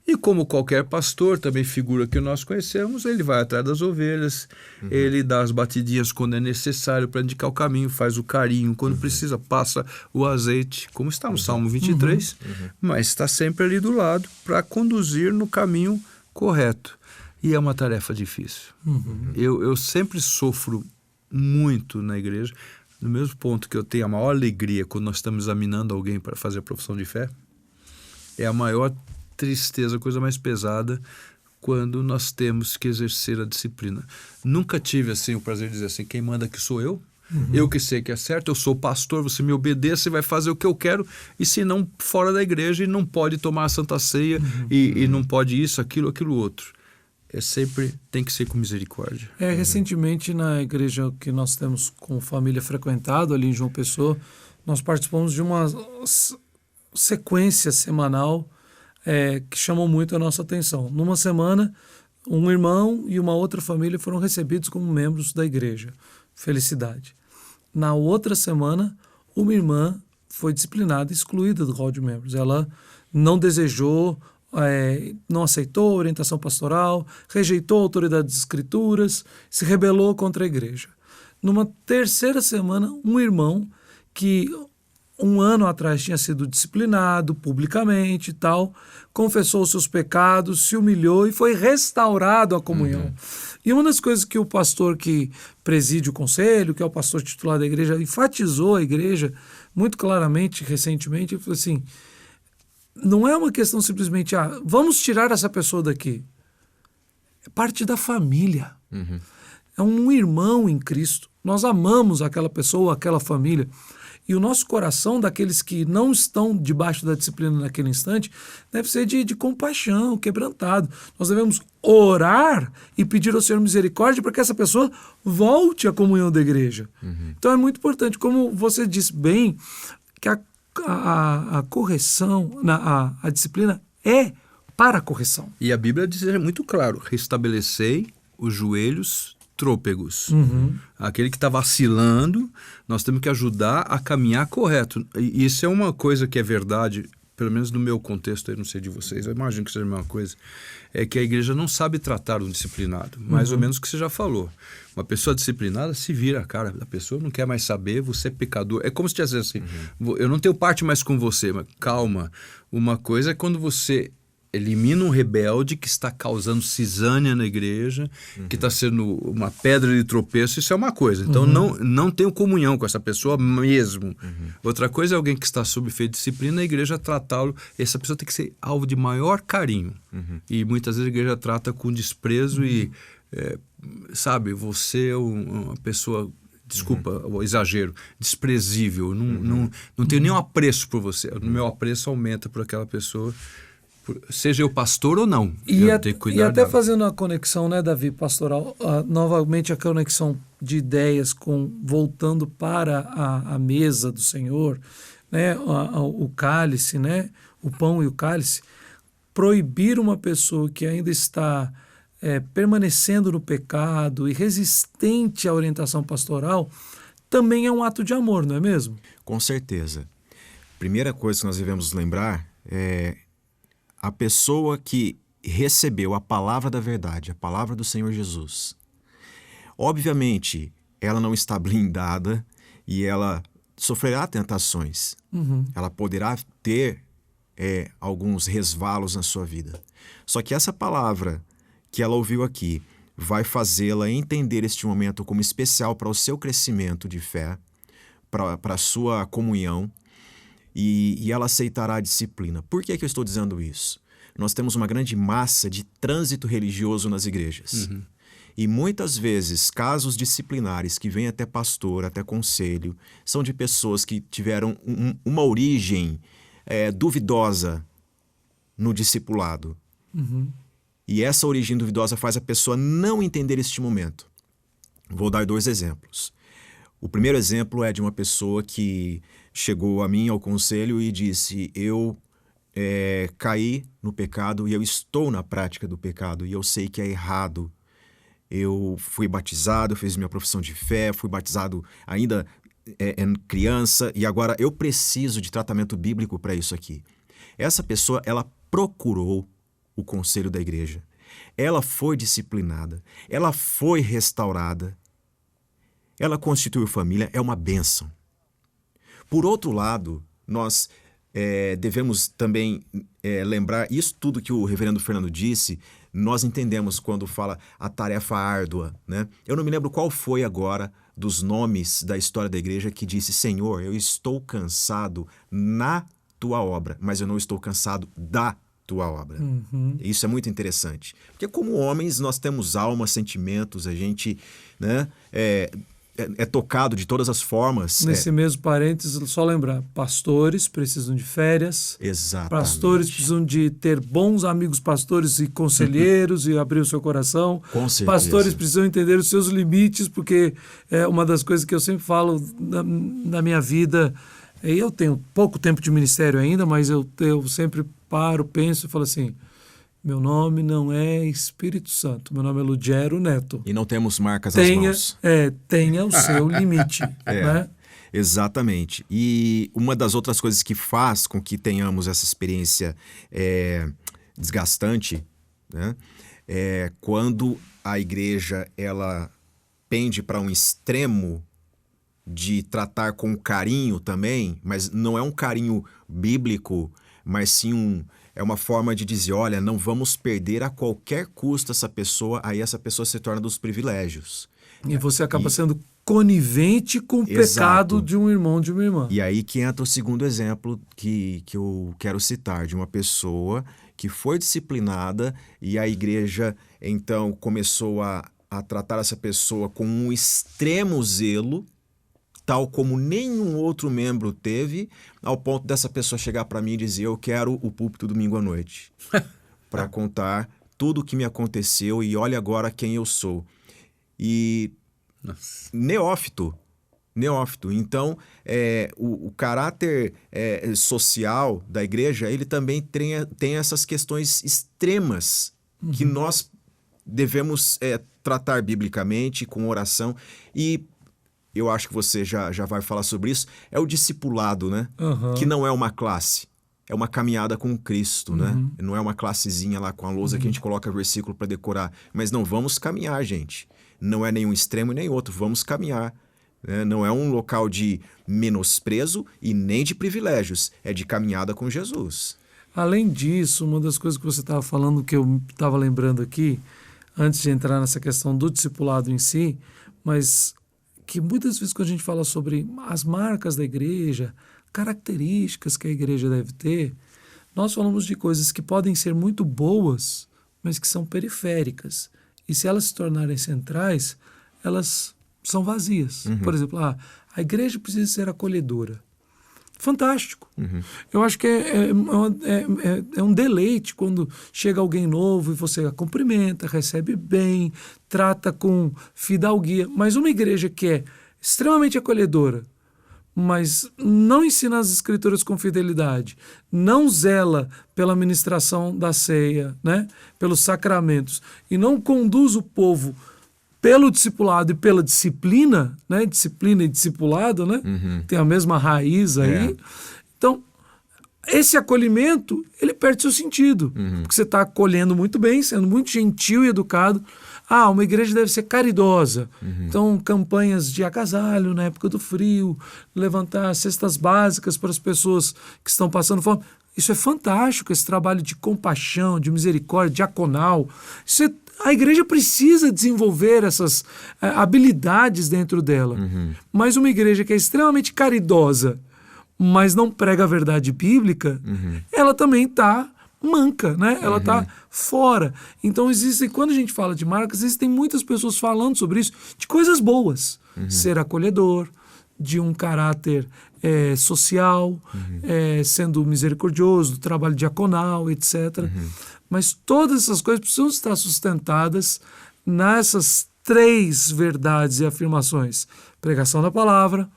E como qualquer pastor, também figura que nós conhecemos, ele vai atrás das ovelhas, ele dá as batidinhas quando é necessário para indicar o caminho, faz o carinho, quando precisa passa o azeite, como está no Salmo 23, mas está sempre ali do lado para conduzir no caminho correto. E é uma tarefa difícil. Eu sempre sofro muito na igreja, no mesmo ponto que eu tenho a maior alegria quando nós estamos examinando alguém para fazer a profissão de fé, é a maior tristeza, a coisa mais pesada, quando nós temos que exercer a disciplina. Nunca tive assim o prazer de dizer assim, quem manda aqui sou eu, eu que sei que é certo, eu sou pastor, você me obedeça e vai fazer o que eu quero, e se não, fora da igreja, e não pode tomar a Santa Ceia, e não pode isso, aquilo outro. Sempre tem que ser com misericórdia. Recentemente, na igreja que nós temos com família frequentado, ali em João Pessoa, nós participamos de uma sequência semanal que chamou muito a nossa atenção. Numa semana, um irmão e uma outra família foram recebidos como membros da igreja. Felicidade. Na outra semana, uma irmã foi disciplinada, excluída do rol de membros. Ela não desejou, não aceitou a orientação pastoral, rejeitou a autoridade das Escrituras, se rebelou contra a igreja. Numa terceira semana, um irmão que um ano atrás tinha sido disciplinado publicamente e tal, confessou seus pecados, se humilhou e foi restaurado à comunhão. E uma das coisas que o pastor que preside o conselho, que é o pastor titular da igreja, enfatizou a igreja muito claramente, recentemente, ele falou assim, não é uma questão simplesmente, vamos tirar essa pessoa daqui. É parte da família. É um irmão em Cristo. Nós amamos aquela pessoa, aquela família. E o nosso coração, daqueles que não estão debaixo da disciplina naquele instante, deve ser de compaixão, quebrantado. Nós devemos orar e pedir ao Senhor misericórdia para que essa pessoa volte à comunhão da igreja. Então é muito importante, como você disse bem, que a correção, a disciplina é para a correção. E a Bíblia diz muito claro, restabelecei os joelhos trôpegos. Aquele que está vacilando, nós temos que ajudar a caminhar correto. E isso é uma coisa que é verdade, pelo menos no meu contexto, eu não sei de vocês, eu imagino que seja a mesma coisa, é que a igreja não sabe tratar o disciplinado, mais ou menos o que você já falou. Uma pessoa disciplinada se vira a cara da pessoa, não quer mais saber, você é pecador. É como se tivesse assim, eu não tenho parte mais com você, mas calma. Uma coisa é quando você elimina um rebelde que está causando cisânia na igreja, que está sendo uma pedra de tropeço, isso é uma coisa. Então não tenho comunhão com essa pessoa mesmo. Outra coisa é alguém que está sob efeito de disciplina, a igreja tratá-lo, essa pessoa tem que ser alvo de maior carinho. E muitas vezes a igreja trata com desprezo e, sabe, você é uma pessoa, desculpa o exagero, desprezível, não tenho nenhum apreço por você, o meu apreço aumenta por aquela pessoa, seja eu pastor ou não, eu tenho que cuidar e até dela. fazendo a conexão, né, Davi, pastoral, novamente a conexão de ideias voltando para a mesa do Senhor, né, o cálice, né, o pão e o cálice, proibir uma pessoa que ainda está permanecendo no pecado e resistente à orientação pastoral, também é um ato de amor, não é mesmo? Com certeza. Primeira coisa que nós devemos lembrar é a pessoa que recebeu a palavra da verdade, a palavra do Senhor Jesus. Obviamente, ela não está blindada e ela sofrerá tentações. Ela poderá ter alguns resvalos na sua vida. Só que essa palavra que ela ouviu aqui vai fazê-la entender este momento como especial para o seu crescimento de fé, para a sua comunhão, e ela aceitará a disciplina. Por que eu estou dizendo isso? Nós temos uma grande massa de trânsito religioso nas igrejas. E muitas vezes, casos disciplinares que vêm até pastor, até conselho, são de pessoas que tiveram uma origem duvidosa no discipulado. E essa origem duvidosa faz a pessoa não entender este momento. Vou dar 2 exemplos. O primeiro exemplo é de uma pessoa que chegou a mim, ao conselho, e disse: eu caí no pecado e eu estou na prática do pecado e eu sei que é errado. Eu fui batizado, fiz minha profissão de fé, fui batizado ainda criança e agora eu preciso de tratamento bíblico para isso aqui. Essa pessoa, ela procurou o conselho da igreja. Ela foi disciplinada, ela foi restaurada, ela constituiu família, é uma bênção. Por outro lado, nós devemos também lembrar, isso tudo que o reverendo Fernando disse, nós entendemos quando fala a tarefa árdua, né? Eu não me lembro qual foi agora dos nomes da história da igreja que disse: Senhor, eu estou cansado na tua obra, mas eu não estou cansado da tua obra. Isso é muito interessante. Porque como homens nós temos alma, sentimentos, a gente, né, é tocado de todas as formas. Nesse mesmo parênteses, só lembrar, pastores precisam de férias. Exatamente. Pastores precisam de ter bons amigos pastores e conselheiros e abrir o seu coração. Com certeza. Pastores precisam entender os seus limites, porque é uma das coisas que eu sempre falo na minha vida. Eu tenho pouco tempo de ministério ainda, mas eu sempre paro, penso e falo assim: meu nome não é Espírito Santo, meu nome é Lugero Neto. E não temos marcas nas mãos. Tenha o seu limite. Né? Exatamente. E uma das outras coisas que faz com que tenhamos essa experiência desgastante, né, é quando a igreja ela pende para um extremo de tratar com carinho também, mas não é um carinho bíblico, mas sim é uma forma de dizer: olha, não vamos perder a qualquer custo essa pessoa, aí essa pessoa se torna dos privilégios. E você acaba sendo conivente com o pecado de um irmão, de uma irmã. E aí que entra o segundo exemplo que eu quero citar, de uma pessoa que foi disciplinada e a igreja então começou a tratar essa pessoa com um extremo zelo, tal como nenhum outro membro teve, ao ponto dessa pessoa chegar para mim e dizer: eu quero o púlpito domingo à noite para contar tudo o que me aconteceu e olha agora quem eu sou. E neófito. Então, o caráter social da igreja, ele também tem essas questões extremas que nós devemos tratar biblicamente, com oração. E eu acho que você já vai falar sobre isso, é o discipulado, né? Que não é uma classe, é uma caminhada com Cristo, né? Não é uma classezinha lá com a lousa que a gente coloca versículo para decorar. Mas não, vamos caminhar, gente. Não é nenhum extremo nem outro, vamos caminhar. Né? Não é um local de menosprezo e nem de privilégios, é de caminhada com Jesus. Além disso, uma das coisas que você estava falando, que eu estava lembrando aqui, antes de entrar nessa questão do discipulado em si, mas que muitas vezes quando a gente fala sobre as marcas da igreja, características que a igreja deve ter, nós falamos de coisas que podem ser muito boas, mas que são periféricas. E se elas se tornarem centrais, elas são vazias. Por exemplo, a igreja precisa ser acolhedora. Fantástico. Eu acho que é um deleite quando chega alguém novo e você a cumprimenta, recebe bem, trata com fidalguia. Mas uma igreja que é extremamente acolhedora, mas não ensina as escrituras com fidelidade, não zela pela ministração da ceia, né, pelos sacramentos, e não conduz o povo pelo discipulado e pela disciplina, né, disciplina e discipulado, né, tem a mesma raiz aí. Então, esse acolhimento, ele perde seu sentido, porque você está acolhendo muito bem, sendo muito gentil e educado. Uma igreja deve ser caridosa. Então, campanhas de agasalho na época do frio, levantar cestas básicas para as pessoas que estão passando fome. Isso é fantástico, esse trabalho de compaixão, de misericórdia, diaconal. Isso é A igreja precisa desenvolver essas habilidades dentro dela. Mas uma igreja que é extremamente caridosa, mas não prega a verdade bíblica, ela também está manca, né? Ela está fora. Então quando a gente fala de marcas, existem muitas pessoas falando sobre isso, de coisas boas. Ser acolhedor, de um caráter social, sendo misericordioso, do trabalho diaconal, etc. Mas todas essas coisas precisam estar sustentadas nessas 3 verdades e afirmações: pregação da palavra,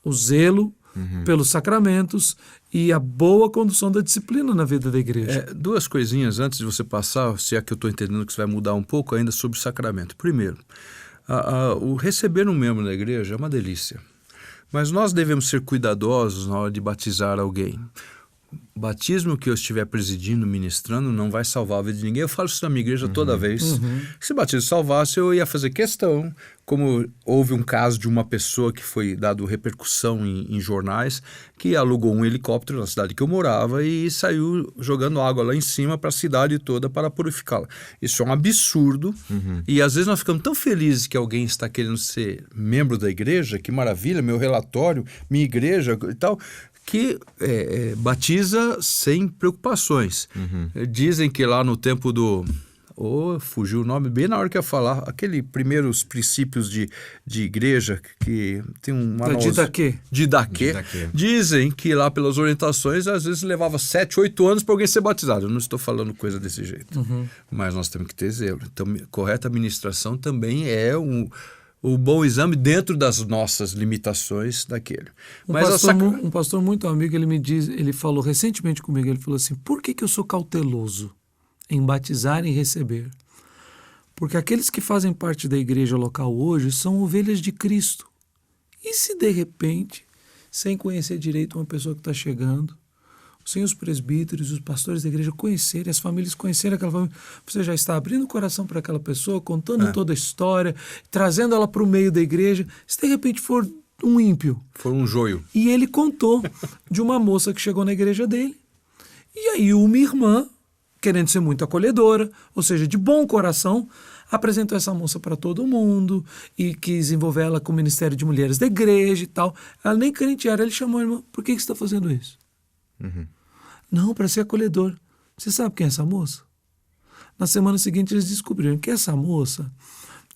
o zelo pelos sacramentos e a boa condução da disciplina na vida da igreja. 2 coisinhas antes de você passar, se é que eu estou entendendo que você vai mudar um pouco ainda sobre o sacramento. Primeiro, o receber um membro da igreja é uma delícia, mas nós devemos ser cuidadosos na hora de batizar alguém. O batismo que eu estiver presidindo, ministrando, não vai salvar a vida de ninguém. Eu falo isso na minha igreja toda vez. Se o batismo salvasse, eu ia fazer questão, como houve um caso de uma pessoa que foi dado repercussão em jornais, que alugou um helicóptero na cidade que eu morava e saiu jogando água lá em cima para a cidade toda para purificá-la. Isso é um absurdo. E às vezes nós ficamos tão felizes que alguém está querendo ser membro da igreja, que maravilha, meu relatório, minha igreja e tal, que batiza sem preocupações. Dizem que lá no tempo do... fugiu o nome bem na hora que eu ia falar. Aquele primeiros princípios de igreja que tem um manual... Didaquê. Dizem que lá pelas orientações, às vezes levava 7, 8 anos para alguém ser batizado. Eu não estou falando coisa desse jeito. Mas nós temos que ter zelo. Então, correta administração também é o bom exame dentro das nossas limitações daquele. Um pastor muito amigo, ele falou recentemente comigo, ele falou assim: por que eu sou cauteloso em batizar e receber? Porque aqueles que fazem parte da igreja local hoje são ovelhas de Cristo. E se de repente, sem conhecer direito uma pessoa que está chegando, sem os presbíteros, os pastores da igreja conhecerem, as famílias conhecerem aquela família, você já está abrindo o coração para aquela pessoa, contando toda a história, trazendo ela para o meio da igreja. Se de repente for um ímpio... For um joio. E ele contou de uma moça que chegou na igreja dele. E aí uma irmã, querendo ser muito acolhedora, ou seja, de bom coração, apresentou essa moça para todo mundo e quis envolver ela com o Ministério de Mulheres da igreja e tal. Ela nem crente era, ele chamou a irmã: por que você está fazendo isso? Não, para ser acolhedor. Você sabe quem é essa moça? Na semana seguinte eles descobriram que essa moça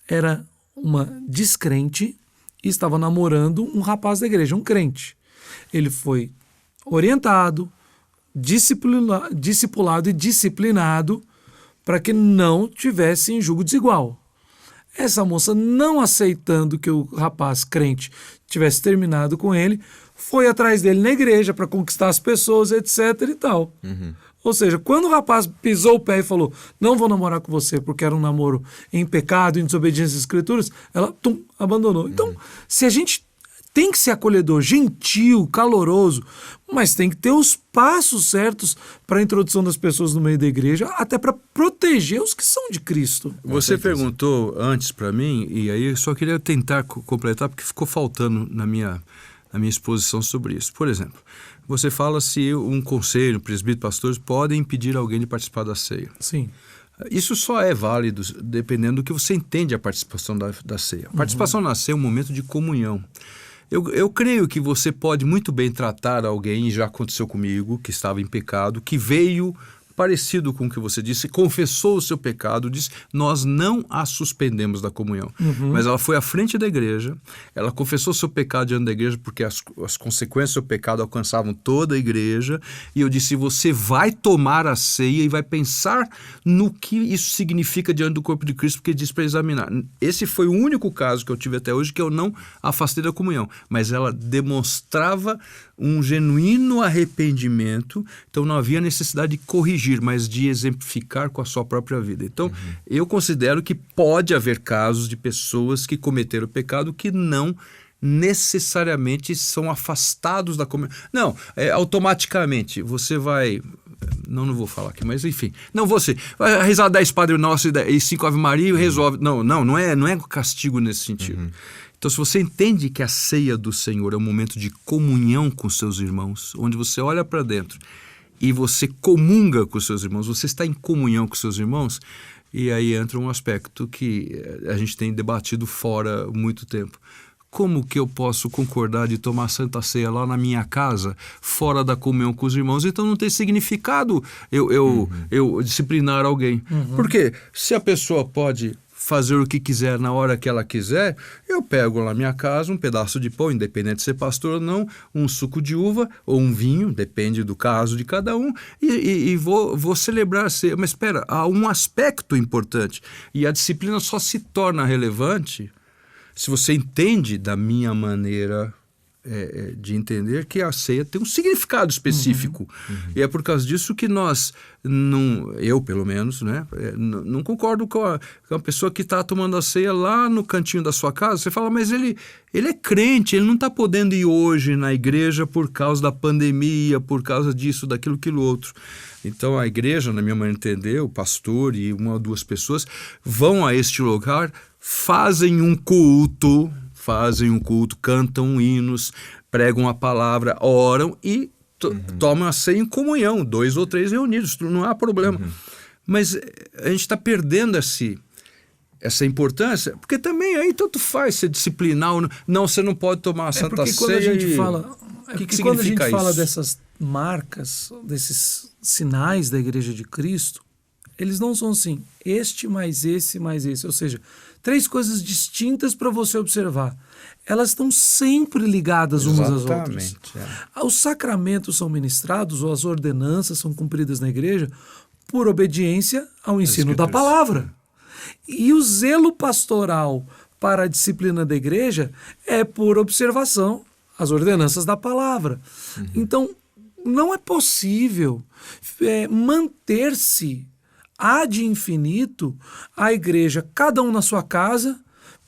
era uma descrente e estava namorando um rapaz da igreja, um crente. Ele foi orientado, discipulado e disciplinado para que não tivesse em julgo desigual. Essa moça, não aceitando que o rapaz crente tivesse terminado com ele, foi atrás dele na igreja para conquistar as pessoas, etc e tal. Ou seja, quando o rapaz pisou o pé e falou: não vou namorar com você porque era um namoro em pecado, em desobediência às escrituras, ela abandonou. Então, se a gente tem que ser acolhedor, gentil, caloroso, mas tem que ter os passos certos para a introdução das pessoas no meio da igreja, até para proteger os que são de Cristo. Você perguntou antes para mim, e aí eu só queria tentar completar, porque ficou faltando na minha exposição sobre isso. Por exemplo, você fala se um conselho, presbítero, pastores podem impedir alguém de participar da ceia. Sim. Isso só é válido dependendo do que você entende a participação da ceia. A participação na ceia é um momento de comunhão. Eu creio que você pode muito bem tratar alguém, e já aconteceu comigo, que estava em pecado, que veio parecido com o que você disse, confessou o seu pecado, disse: nós não a suspendemos da comunhão. Mas ela foi à frente da igreja, ela confessou o seu pecado diante da igreja, porque as consequências do seu pecado alcançavam toda a igreja, e eu disse: você vai tomar a ceia e vai pensar no que isso significa diante do corpo de Cristo, porque diz para examinar. Esse foi o único caso que eu tive até hoje que eu não afastei da comunhão, mas ela demonstrava um genuíno arrependimento, então não havia necessidade de corrigir, mas de exemplificar com a sua própria vida. Então, eu considero que pode haver casos de pessoas que cometeram pecado que não necessariamente são afastados da comunhão. Não, automaticamente você vai... Não vou falar aqui, mas enfim. Não, você vai rezar 10 Padre Nosso e 5 Ave Maria e resolve. Não é castigo nesse sentido. Então, se você entende que a ceia do Senhor é um momento de comunhão com seus irmãos, onde você olha para dentro e você comunga com seus irmãos, você está em comunhão com seus irmãos, E aí entra um aspecto que a gente tem debatido fora há muito tempo. Como que eu posso concordar de tomar Santa Ceia lá na minha casa, fora da comunhão com os irmãos? Então não tem significado eu disciplinar alguém. Porque se a pessoa pode fazer o que quiser na hora que ela quiser, eu pego lá na minha casa um pedaço de pão, independente de ser pastor ou não, um suco de uva ou um vinho, depende do caso de cada um, e vou celebrar a ceia. Mas espera, há um aspecto importante, e a disciplina só se torna relevante se você entende da minha maneira de entender que a ceia tem um significado específico. E é por causa disso que nós, eu pelo menos, né, não concordo com a pessoa que está tomando a ceia lá no cantinho da sua casa. Você fala, mas ele é crente, ele não está podendo ir hoje na igreja por causa da pandemia, por causa disso, daquilo, aquilo outro. Então a igreja, na minha maneira de entender, o pastor e uma ou duas pessoas vão a este lugar, fazem um culto, cantam hinos, pregam a palavra, oram e tomam a ceia em comunhão, 2 ou 3 reunidos, não há problema. Mas a gente está perdendo essa importância, porque também aí tanto faz ser disciplinar ou não, você não pode tomar a Santa Ceia. Quando a gente fala, quando a gente fala isso? dessas marcas, desses sinais da Igreja de Cristo, eles não são assim, este mais esse mais esse, ou seja, 3 coisas distintas para você observar. Elas estão sempre ligadas umas às outras. Os sacramentos são ministrados, ou as ordenanças são cumpridas na igreja por obediência ao ensino da palavra. E o zelo pastoral para a disciplina da igreja é por observação às ordenanças da palavra. Então, não é possível manter-se ad infinito a igreja, cada um na sua casa,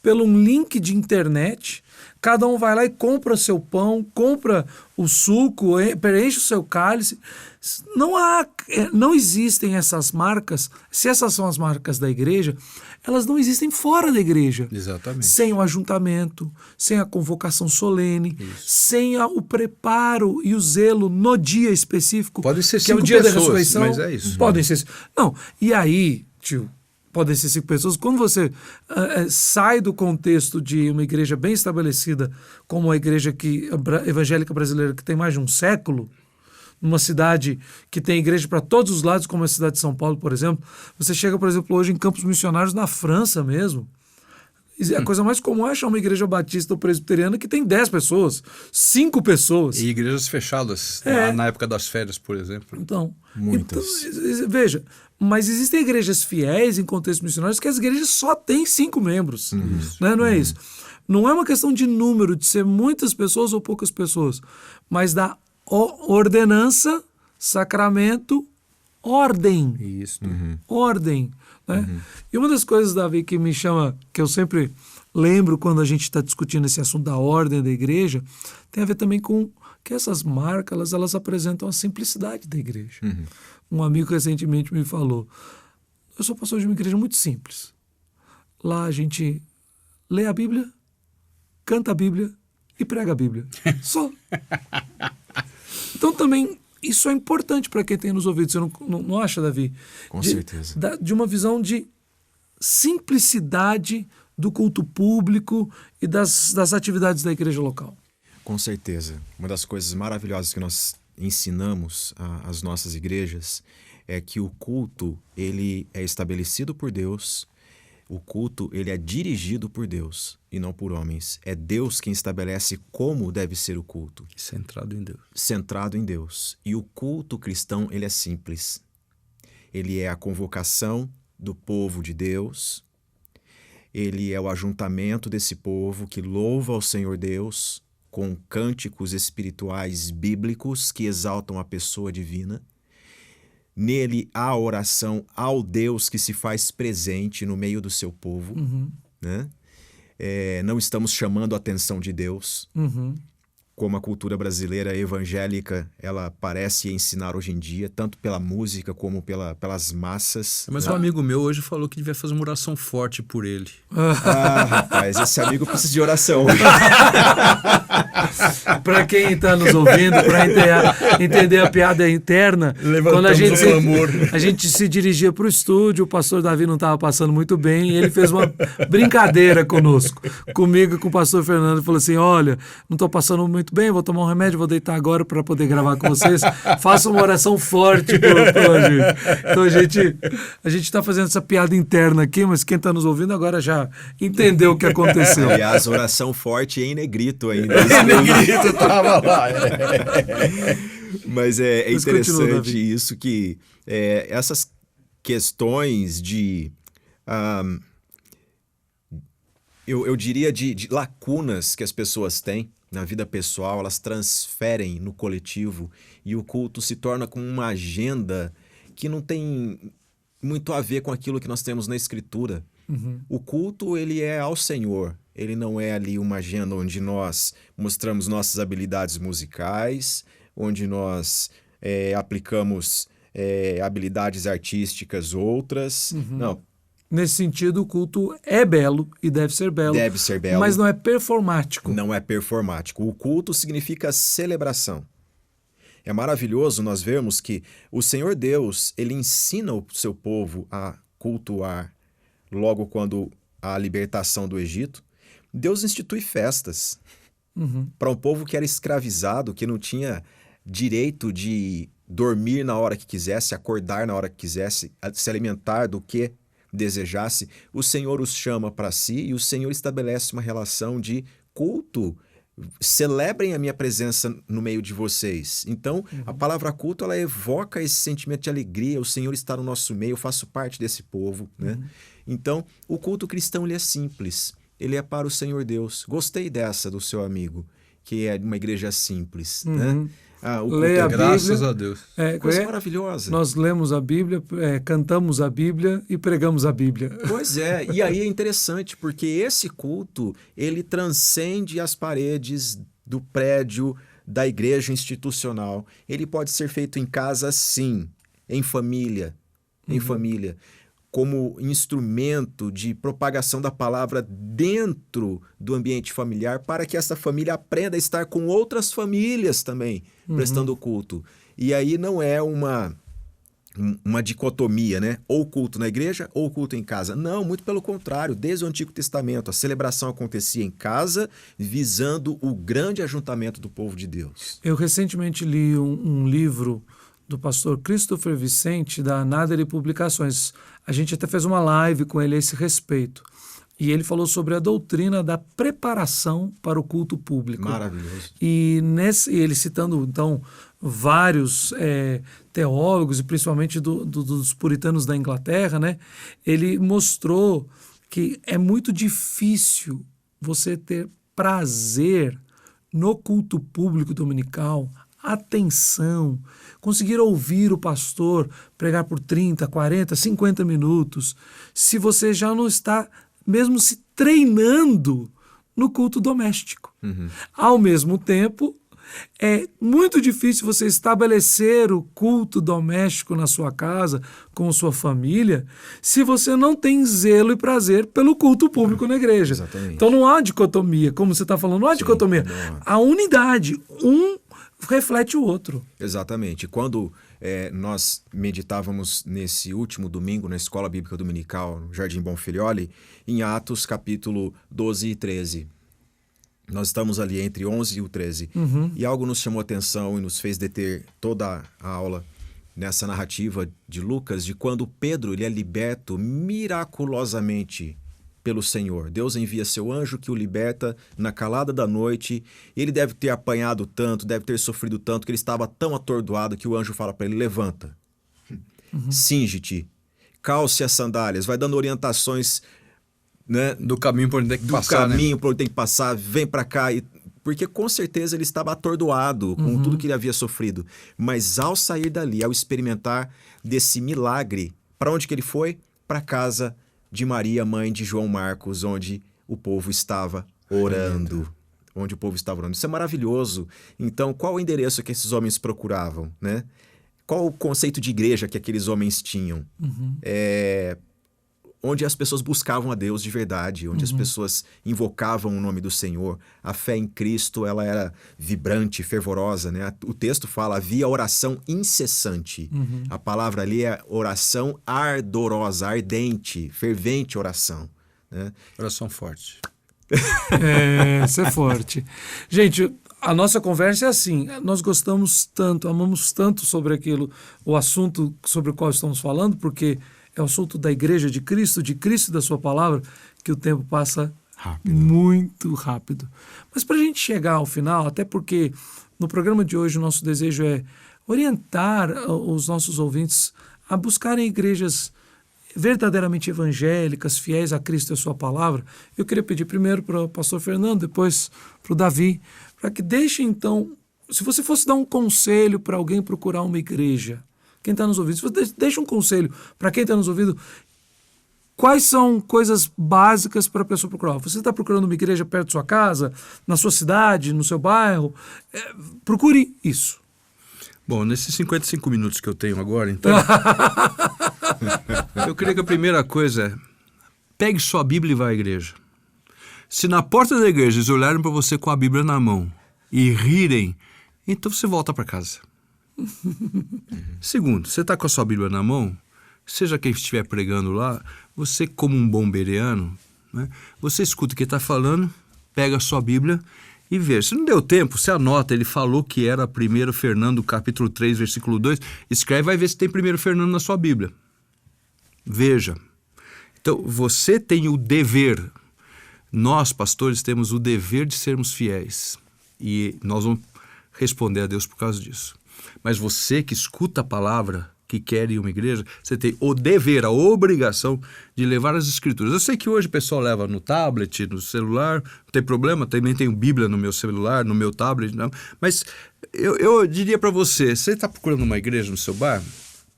pelo um link de internet, cada um vai lá e compra seu pão, compra o suco, preenche o seu cálice. Não existem essas marcas. Se essas são as marcas da igreja, elas não existem fora da igreja. Exatamente. Sem o ajuntamento, sem a convocação solene, sem o preparo e o zelo no dia específico. Podem ser 5 que é o dia pessoas, da ressurreição. mas é isso. Podem ser. Não, e aí, tio, podem ser 5 pessoas. Quando você sai do contexto de uma igreja bem estabelecida, como a igreja evangélica brasileira, que tem mais de um século, numa cidade que tem igreja para todos os lados, como a cidade de São Paulo, por exemplo, você chega, por exemplo, hoje em campos missionários na França mesmo. A coisa mais comum é achar uma igreja batista ou presbiteriana que tem 10 pessoas, 5 pessoas. E igrejas fechadas, na época das férias, por exemplo. Então, Muitas. Veja, mas existem igrejas fiéis em contextos missionários que as igrejas só têm 5 membros. Né? Não é isso. Não é uma questão de número, de ser muitas pessoas ou poucas pessoas, mas da ordenança, sacramento, ordem. Isso. Ordem. Né? E uma das coisas, Davi, que me chama, que eu sempre lembro quando a gente está discutindo esse assunto da ordem da igreja, tem a ver também com que essas marcas, elas apresentam a simplicidade da igreja. Um amigo recentemente me falou, eu sou pastor de uma igreja muito simples. Lá a gente lê a Bíblia, canta a Bíblia e prega a Bíblia. Só. Então também isso é importante para quem tem nos ouvidos. Você não acha, Davi? Com certeza. De uma visão de simplicidade do culto público e das atividades da igreja local. Com certeza. Uma das coisas maravilhosas que nós ensinamos às nossas igrejas é que o culto, ele é estabelecido por Deus. O culto, ele é dirigido por Deus e não por homens. É Deus quem estabelece como deve ser o culto. Centrado em Deus. Centrado em Deus. E o culto cristão, ele é simples. Ele é a convocação do povo de Deus. Ele é o ajuntamento desse povo que louva ao Senhor Deus com cânticos espirituais bíblicos que exaltam a pessoa divina. Nele há a oração ao Deus que se faz presente no meio do seu povo. Né? Não estamos chamando a atenção de Deus. como a cultura brasileira evangélica ela parece ensinar hoje em dia, tanto pela música como pelas massas. Mas um amigo meu hoje falou que devia fazer uma oração forte por ele. Ah, rapaz, esse amigo precisa de oração. Para quem está nos ouvindo, para entender a piada interna, quando a gente se dirigia para o estúdio, o pastor Davi não estava passando muito bem e ele fez uma brincadeira conosco, comigo e com o pastor Fernando. Falou assim: olha, não estou passando muito bem, vou tomar um remédio, vou deitar agora para poder gravar com vocês. Faça uma oração forte pela gente. Então a gente está fazendo essa piada interna aqui, mas quem está nos ouvindo agora já entendeu o que aconteceu. Aliás, oração forte em negrito ainda. Negrito tava lá. Mas é Mas interessante continua, isso que essas questões de... eu diria de lacunas que as pessoas têm na vida pessoal, elas transferem no coletivo e o culto se torna com uma agenda que não tem muito a ver com aquilo que nós temos na Escritura. Uhum. O culto, ele é ao Senhor. Ele não é ali uma agenda onde nós mostramos nossas habilidades musicais, onde nós aplicamos habilidades artísticas outras. Uhum. Não. Nesse sentido, o culto é belo e deve ser belo. Deve ser belo. Mas não é performático. Não é performático. O culto significa celebração. É maravilhoso nós vermos que o Senhor Deus, ele ensina o seu povo a cultuar logo quando há a libertação do Egito. Deus institui festas para um povo que era escravizado, que não tinha direito de dormir na hora que quisesse, acordar na hora que quisesse, se alimentar do que desejasse. O Senhor os chama para si e o Senhor estabelece uma relação de culto. Celebrem a minha presença no meio de vocês. Então, a palavra culto, ela evoca esse sentimento de alegria. O Senhor está no nosso meio, eu faço parte desse povo, né? Então, o culto cristão, ele é simples. Ele é para o Senhor Deus. Gostei dessa do seu amigo, que é de uma igreja simples, né? O culto Leia a Graças Bíblia. a Deus. coisa maravilhosa. Nós lemos a Bíblia, cantamos a Bíblia e pregamos a Bíblia. Pois é, e aí é interessante, porque esse culto, ele transcende as paredes do prédio da igreja institucional. Ele pode ser feito em casa, sim, em família, como instrumento de propagação da palavra dentro do ambiente familiar, para que essa família aprenda a estar com outras famílias também, prestando culto. E aí não é uma dicotomia, né? Ou culto na igreja ou culto em casa. Não, muito pelo contrário. Desde o Antigo Testamento, a celebração acontecia em casa, visando o grande ajuntamento do povo de Deus. Eu recentemente li um livro do pastor Christopher Vicente, da Nader Publicações. A gente até fez uma live com ele a esse respeito. E ele falou sobre a doutrina da preparação para o culto público. Maravilhoso. E ele citando, então, vários teólogos, e principalmente dos puritanos da Inglaterra, né? Ele mostrou que é muito difícil você ter prazer no culto público dominical, atenção, conseguir ouvir o pastor pregar por 30, 40, 50 minutos, se você já não está mesmo se treinando no culto doméstico. Ao mesmo tempo, é muito difícil você estabelecer o culto doméstico na sua casa, com sua família, se você não tem zelo e prazer pelo culto público na igreja. Exatamente. Então não há dicotomia, como você está falando, não há dicotomia. Não há. A unidade, um reflete o outro. Exatamente. Quando nós meditávamos nesse último domingo na Escola Bíblica Dominical, no Jardim Bonfilioli, em Atos capítulo 12 e 13. Nós estamos ali entre 11 e o 13. E algo nos chamou a atenção e nos fez deter toda a aula nessa narrativa de Lucas, de quando Pedro ele é liberto miraculosamente pelo Senhor. Deus envia seu anjo que o liberta na calada da noite. Ele deve ter apanhado tanto, deve ter sofrido tanto, que ele estava tão atordoado que o anjo fala para ele: levanta, cinge-te, calce as sandálias, vai dando orientações, né, Do caminho por onde tem que do passar, caminho por onde tem que passar, vem para cá. Porque com certeza ele estava atordoado com tudo que ele havia sofrido. Mas ao sair dali, ao experimentar desse milagre, para onde que ele foi? Para casa de Maria, mãe de João Marcos, onde o povo estava orando. onde o povo estava orando. Isso é maravilhoso. Então, qual o endereço que esses homens procuravam, né? Qual o conceito de igreja que aqueles homens tinham? Onde as pessoas buscavam a Deus de verdade, onde as pessoas invocavam o nome do Senhor. A fé em Cristo, ela era vibrante, fervorosa, né? O texto fala, havia oração incessante. A palavra ali é oração ardorosa, ardente, fervente oração, né? Oração forte. Isso é forte. Gente, a nossa conversa é assim, nós gostamos tanto, amamos tanto sobre aquilo, o assunto sobre o qual estamos falando, porque é o assunto da Igreja de Cristo e da sua palavra, que o tempo passa muito rápido. Mas para a gente chegar ao final, até porque no programa de hoje o nosso desejo é orientar os nossos ouvintes a buscarem igrejas verdadeiramente evangélicas, fiéis a Cristo e a sua palavra, eu queria pedir primeiro para o pastor Fernando, depois para o Davi, para que deixe então, se você fosse dar um conselho para alguém procurar uma igreja, quem está nos ouvindo, se você deixa um conselho para quem está nos ouvindo, quais são coisas básicas para a pessoa procurar? Você está procurando uma igreja perto da sua casa, na sua cidade, no seu bairro? Procure isso. Bom, nesses 55 minutos que eu tenho agora, então, eu creio que a primeira coisa é, pegue sua Bíblia e vá à igreja. Se na porta da igreja eles olharem para você com a Bíblia na mão e rirem, então você volta para casa. Segundo, você está com a sua Bíblia na mão, seja quem estiver pregando lá, você como um bom bereano, né, você escuta o que está falando, pega a sua Bíblia e vê. Se não deu tempo, você anota, ele falou que era 1 Fernando, capítulo 3, versículo 2, escreve, vai ver se tem 1 Fernando na sua Bíblia. Veja. Então, você tem o dever, nós pastores temos o dever de sermos fiéis e nós vamos responder a Deus por causa disso. Mas você que escuta a palavra, que quer ir a uma igreja, você tem o dever, a obrigação de levar as escrituras. Eu sei que hoje o pessoal leva no tablet, no celular, não tem problema, também tenho Bíblia no meu celular, no meu tablet, não. Mas eu diria para você está procurando uma igreja no seu bairro?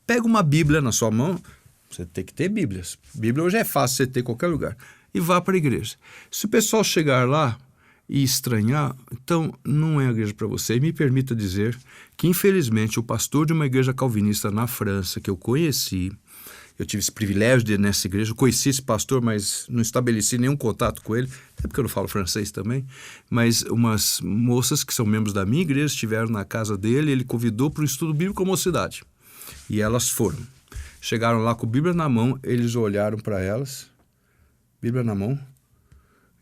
Pega uma Bíblia na sua mão, você tem que ter Bíblias. Bíblia hoje é fácil você ter em qualquer lugar. E vá para a igreja. Se o pessoal chegar lá e estranhar, então não é a igreja para você. E me permita dizer que, infelizmente, o pastor de uma igreja calvinista na França, que eu conheci, eu tive esse privilégio de ir nessa igreja, eu conheci esse pastor, mas não estabeleci nenhum contato com ele, até porque eu não falo francês também, mas umas moças que são membros da minha igreja estiveram na casa dele, ele convidou para um estudo bíblico com a mocidade. E elas foram. Chegaram lá com a Bíblia na mão, eles olharam para elas, Bíblia na mão,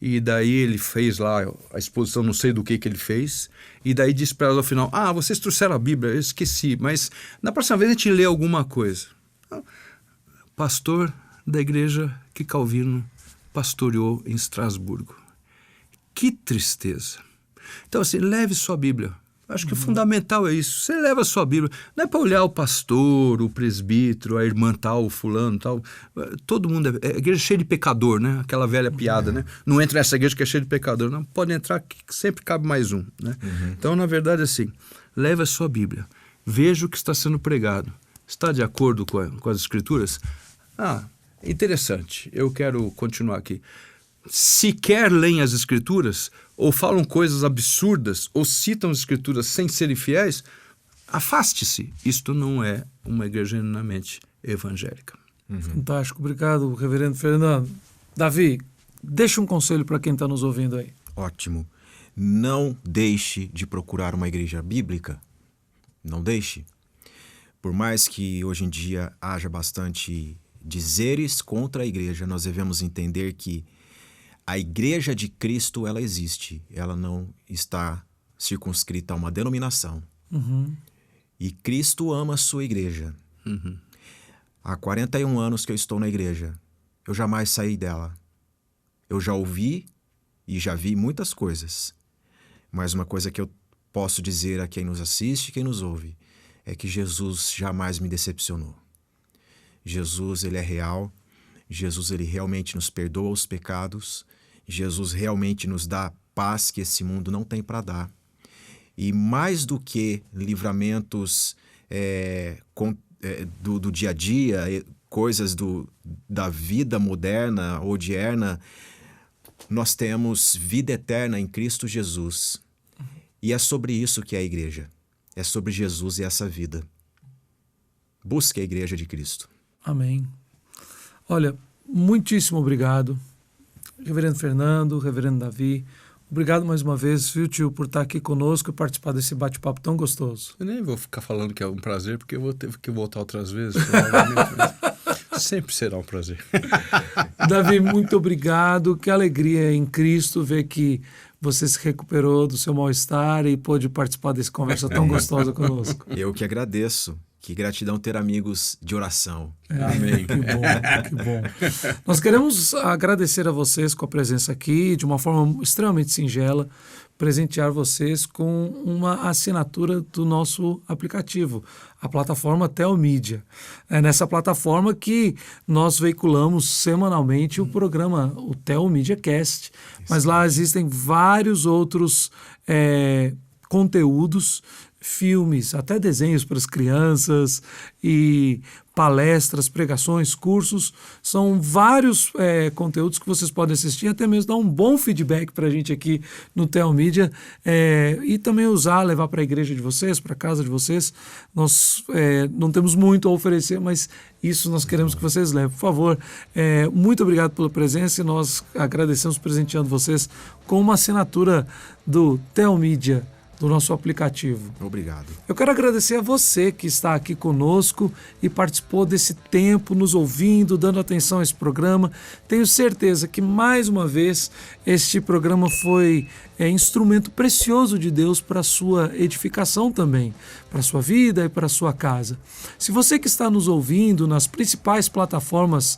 e daí ele fez lá a exposição, não sei do que ele fez, e daí disse para elas ao final, vocês trouxeram a Bíblia, eu esqueci, mas na próxima vez a gente lê alguma coisa. Pastor da igreja que Calvino pastoreou em Estrasburgo. Que tristeza. Então assim, leve sua Bíblia. Acho que o fundamental é isso. Você leva a sua Bíblia. Não é para olhar o pastor, o presbítero, a irmã tal, o fulano tal. Todo mundo é igreja cheia de pecador, né? Aquela velha piada, né? Não entra nessa igreja que é cheia de pecador. Não, pode entrar que sempre cabe mais um, né? Então, na verdade, assim, leve a sua Bíblia. Veja o que está sendo pregado. Está de acordo com as Escrituras? Interessante. Eu quero continuar aqui. Sequer leem as Escrituras, ou falam coisas absurdas, ou citam as Escrituras sem serem fiéis, afaste-se. Isto não é uma igreja genuinamente evangélica. Fantástico. Obrigado, reverendo Fernando. Davi, deixa um conselho para quem está nos ouvindo aí. Ótimo. Não deixe de procurar uma igreja bíblica. Não deixe. Por mais que hoje em dia haja bastante dizeres contra a igreja, nós devemos entender que a igreja de Cristo, ela existe. Ela não está circunscrita a uma denominação. E Cristo ama a sua igreja. Há 41 anos que eu estou na igreja. Eu jamais saí dela. Eu já ouvi e já vi muitas coisas. Mas uma coisa que eu posso dizer a quem nos assiste e quem nos ouve é que Jesus jamais me decepcionou. Jesus, ele é real. Jesus, ele realmente nos perdoa os pecados. Jesus realmente nos dá paz que esse mundo não tem para dar. E mais do que livramentos do dia a dia, coisas da vida moderna, odierna, nós temos vida eterna em Cristo Jesus. E é sobre isso que é a igreja. É sobre Jesus e essa vida. Busque a igreja de Cristo. Amém. Olha, muitíssimo obrigado, Reverendo Fernando, Reverendo Davi. Obrigado mais uma vez, viu, tio, por estar aqui conosco e participar desse bate-papo tão gostoso. Eu nem vou ficar falando que é um prazer, porque eu vou ter que voltar outras vezes. Provavelmente. Sempre será um prazer. Davi, muito obrigado. Que alegria em Cristo ver que você se recuperou do seu mal-estar e pôde participar dessa conversa tão gostosa conosco. Eu que agradeço. Que gratidão ter amigos de oração. Amém. Que bom, que bom. Nós queremos agradecer a vocês com a presença aqui, de uma forma extremamente singela, presentear vocês com uma assinatura do nosso aplicativo, a plataforma Telmídia. É nessa plataforma que nós veiculamos semanalmente o programa, o Telmídia Cast, mas lá existem vários outros conteúdos, filmes, até desenhos para as crianças e palestras, pregações, cursos. São vários conteúdos que vocês podem assistir, até mesmo dar um bom feedback para a gente aqui no Telmídia e também usar, levar para a igreja de vocês, para a casa de vocês. Nós não temos muito a oferecer, mas isso nós queremos que vocês levem. Por favor, muito obrigado pela presença e nós agradecemos presenteando vocês com uma assinatura do Telmídia, do nosso aplicativo. Obrigado. Eu quero agradecer a você que está aqui conosco e participou desse tempo, nos ouvindo, dando atenção a esse programa. Tenho certeza que, mais uma vez, este programa foi instrumento precioso de Deus para a sua edificação também, para a sua vida e para a sua casa. Se você que está nos ouvindo nas principais plataformas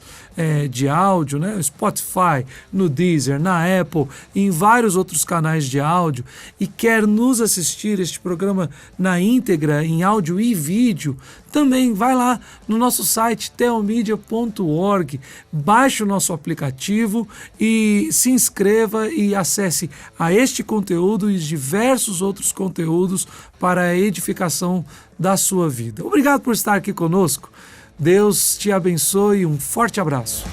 de áudio, né, no Spotify, no Deezer, na Apple e em vários outros canais de áudio e quer nos assistir este programa na íntegra, em áudio e vídeo, também vai lá no nosso site telmedia.org, baixe o nosso aplicativo e se inscreva e acesse a este conteúdo e diversos outros conteúdos para a edificação da sua vida. Obrigado por estar aqui conosco. Deus te abençoe e um forte abraço.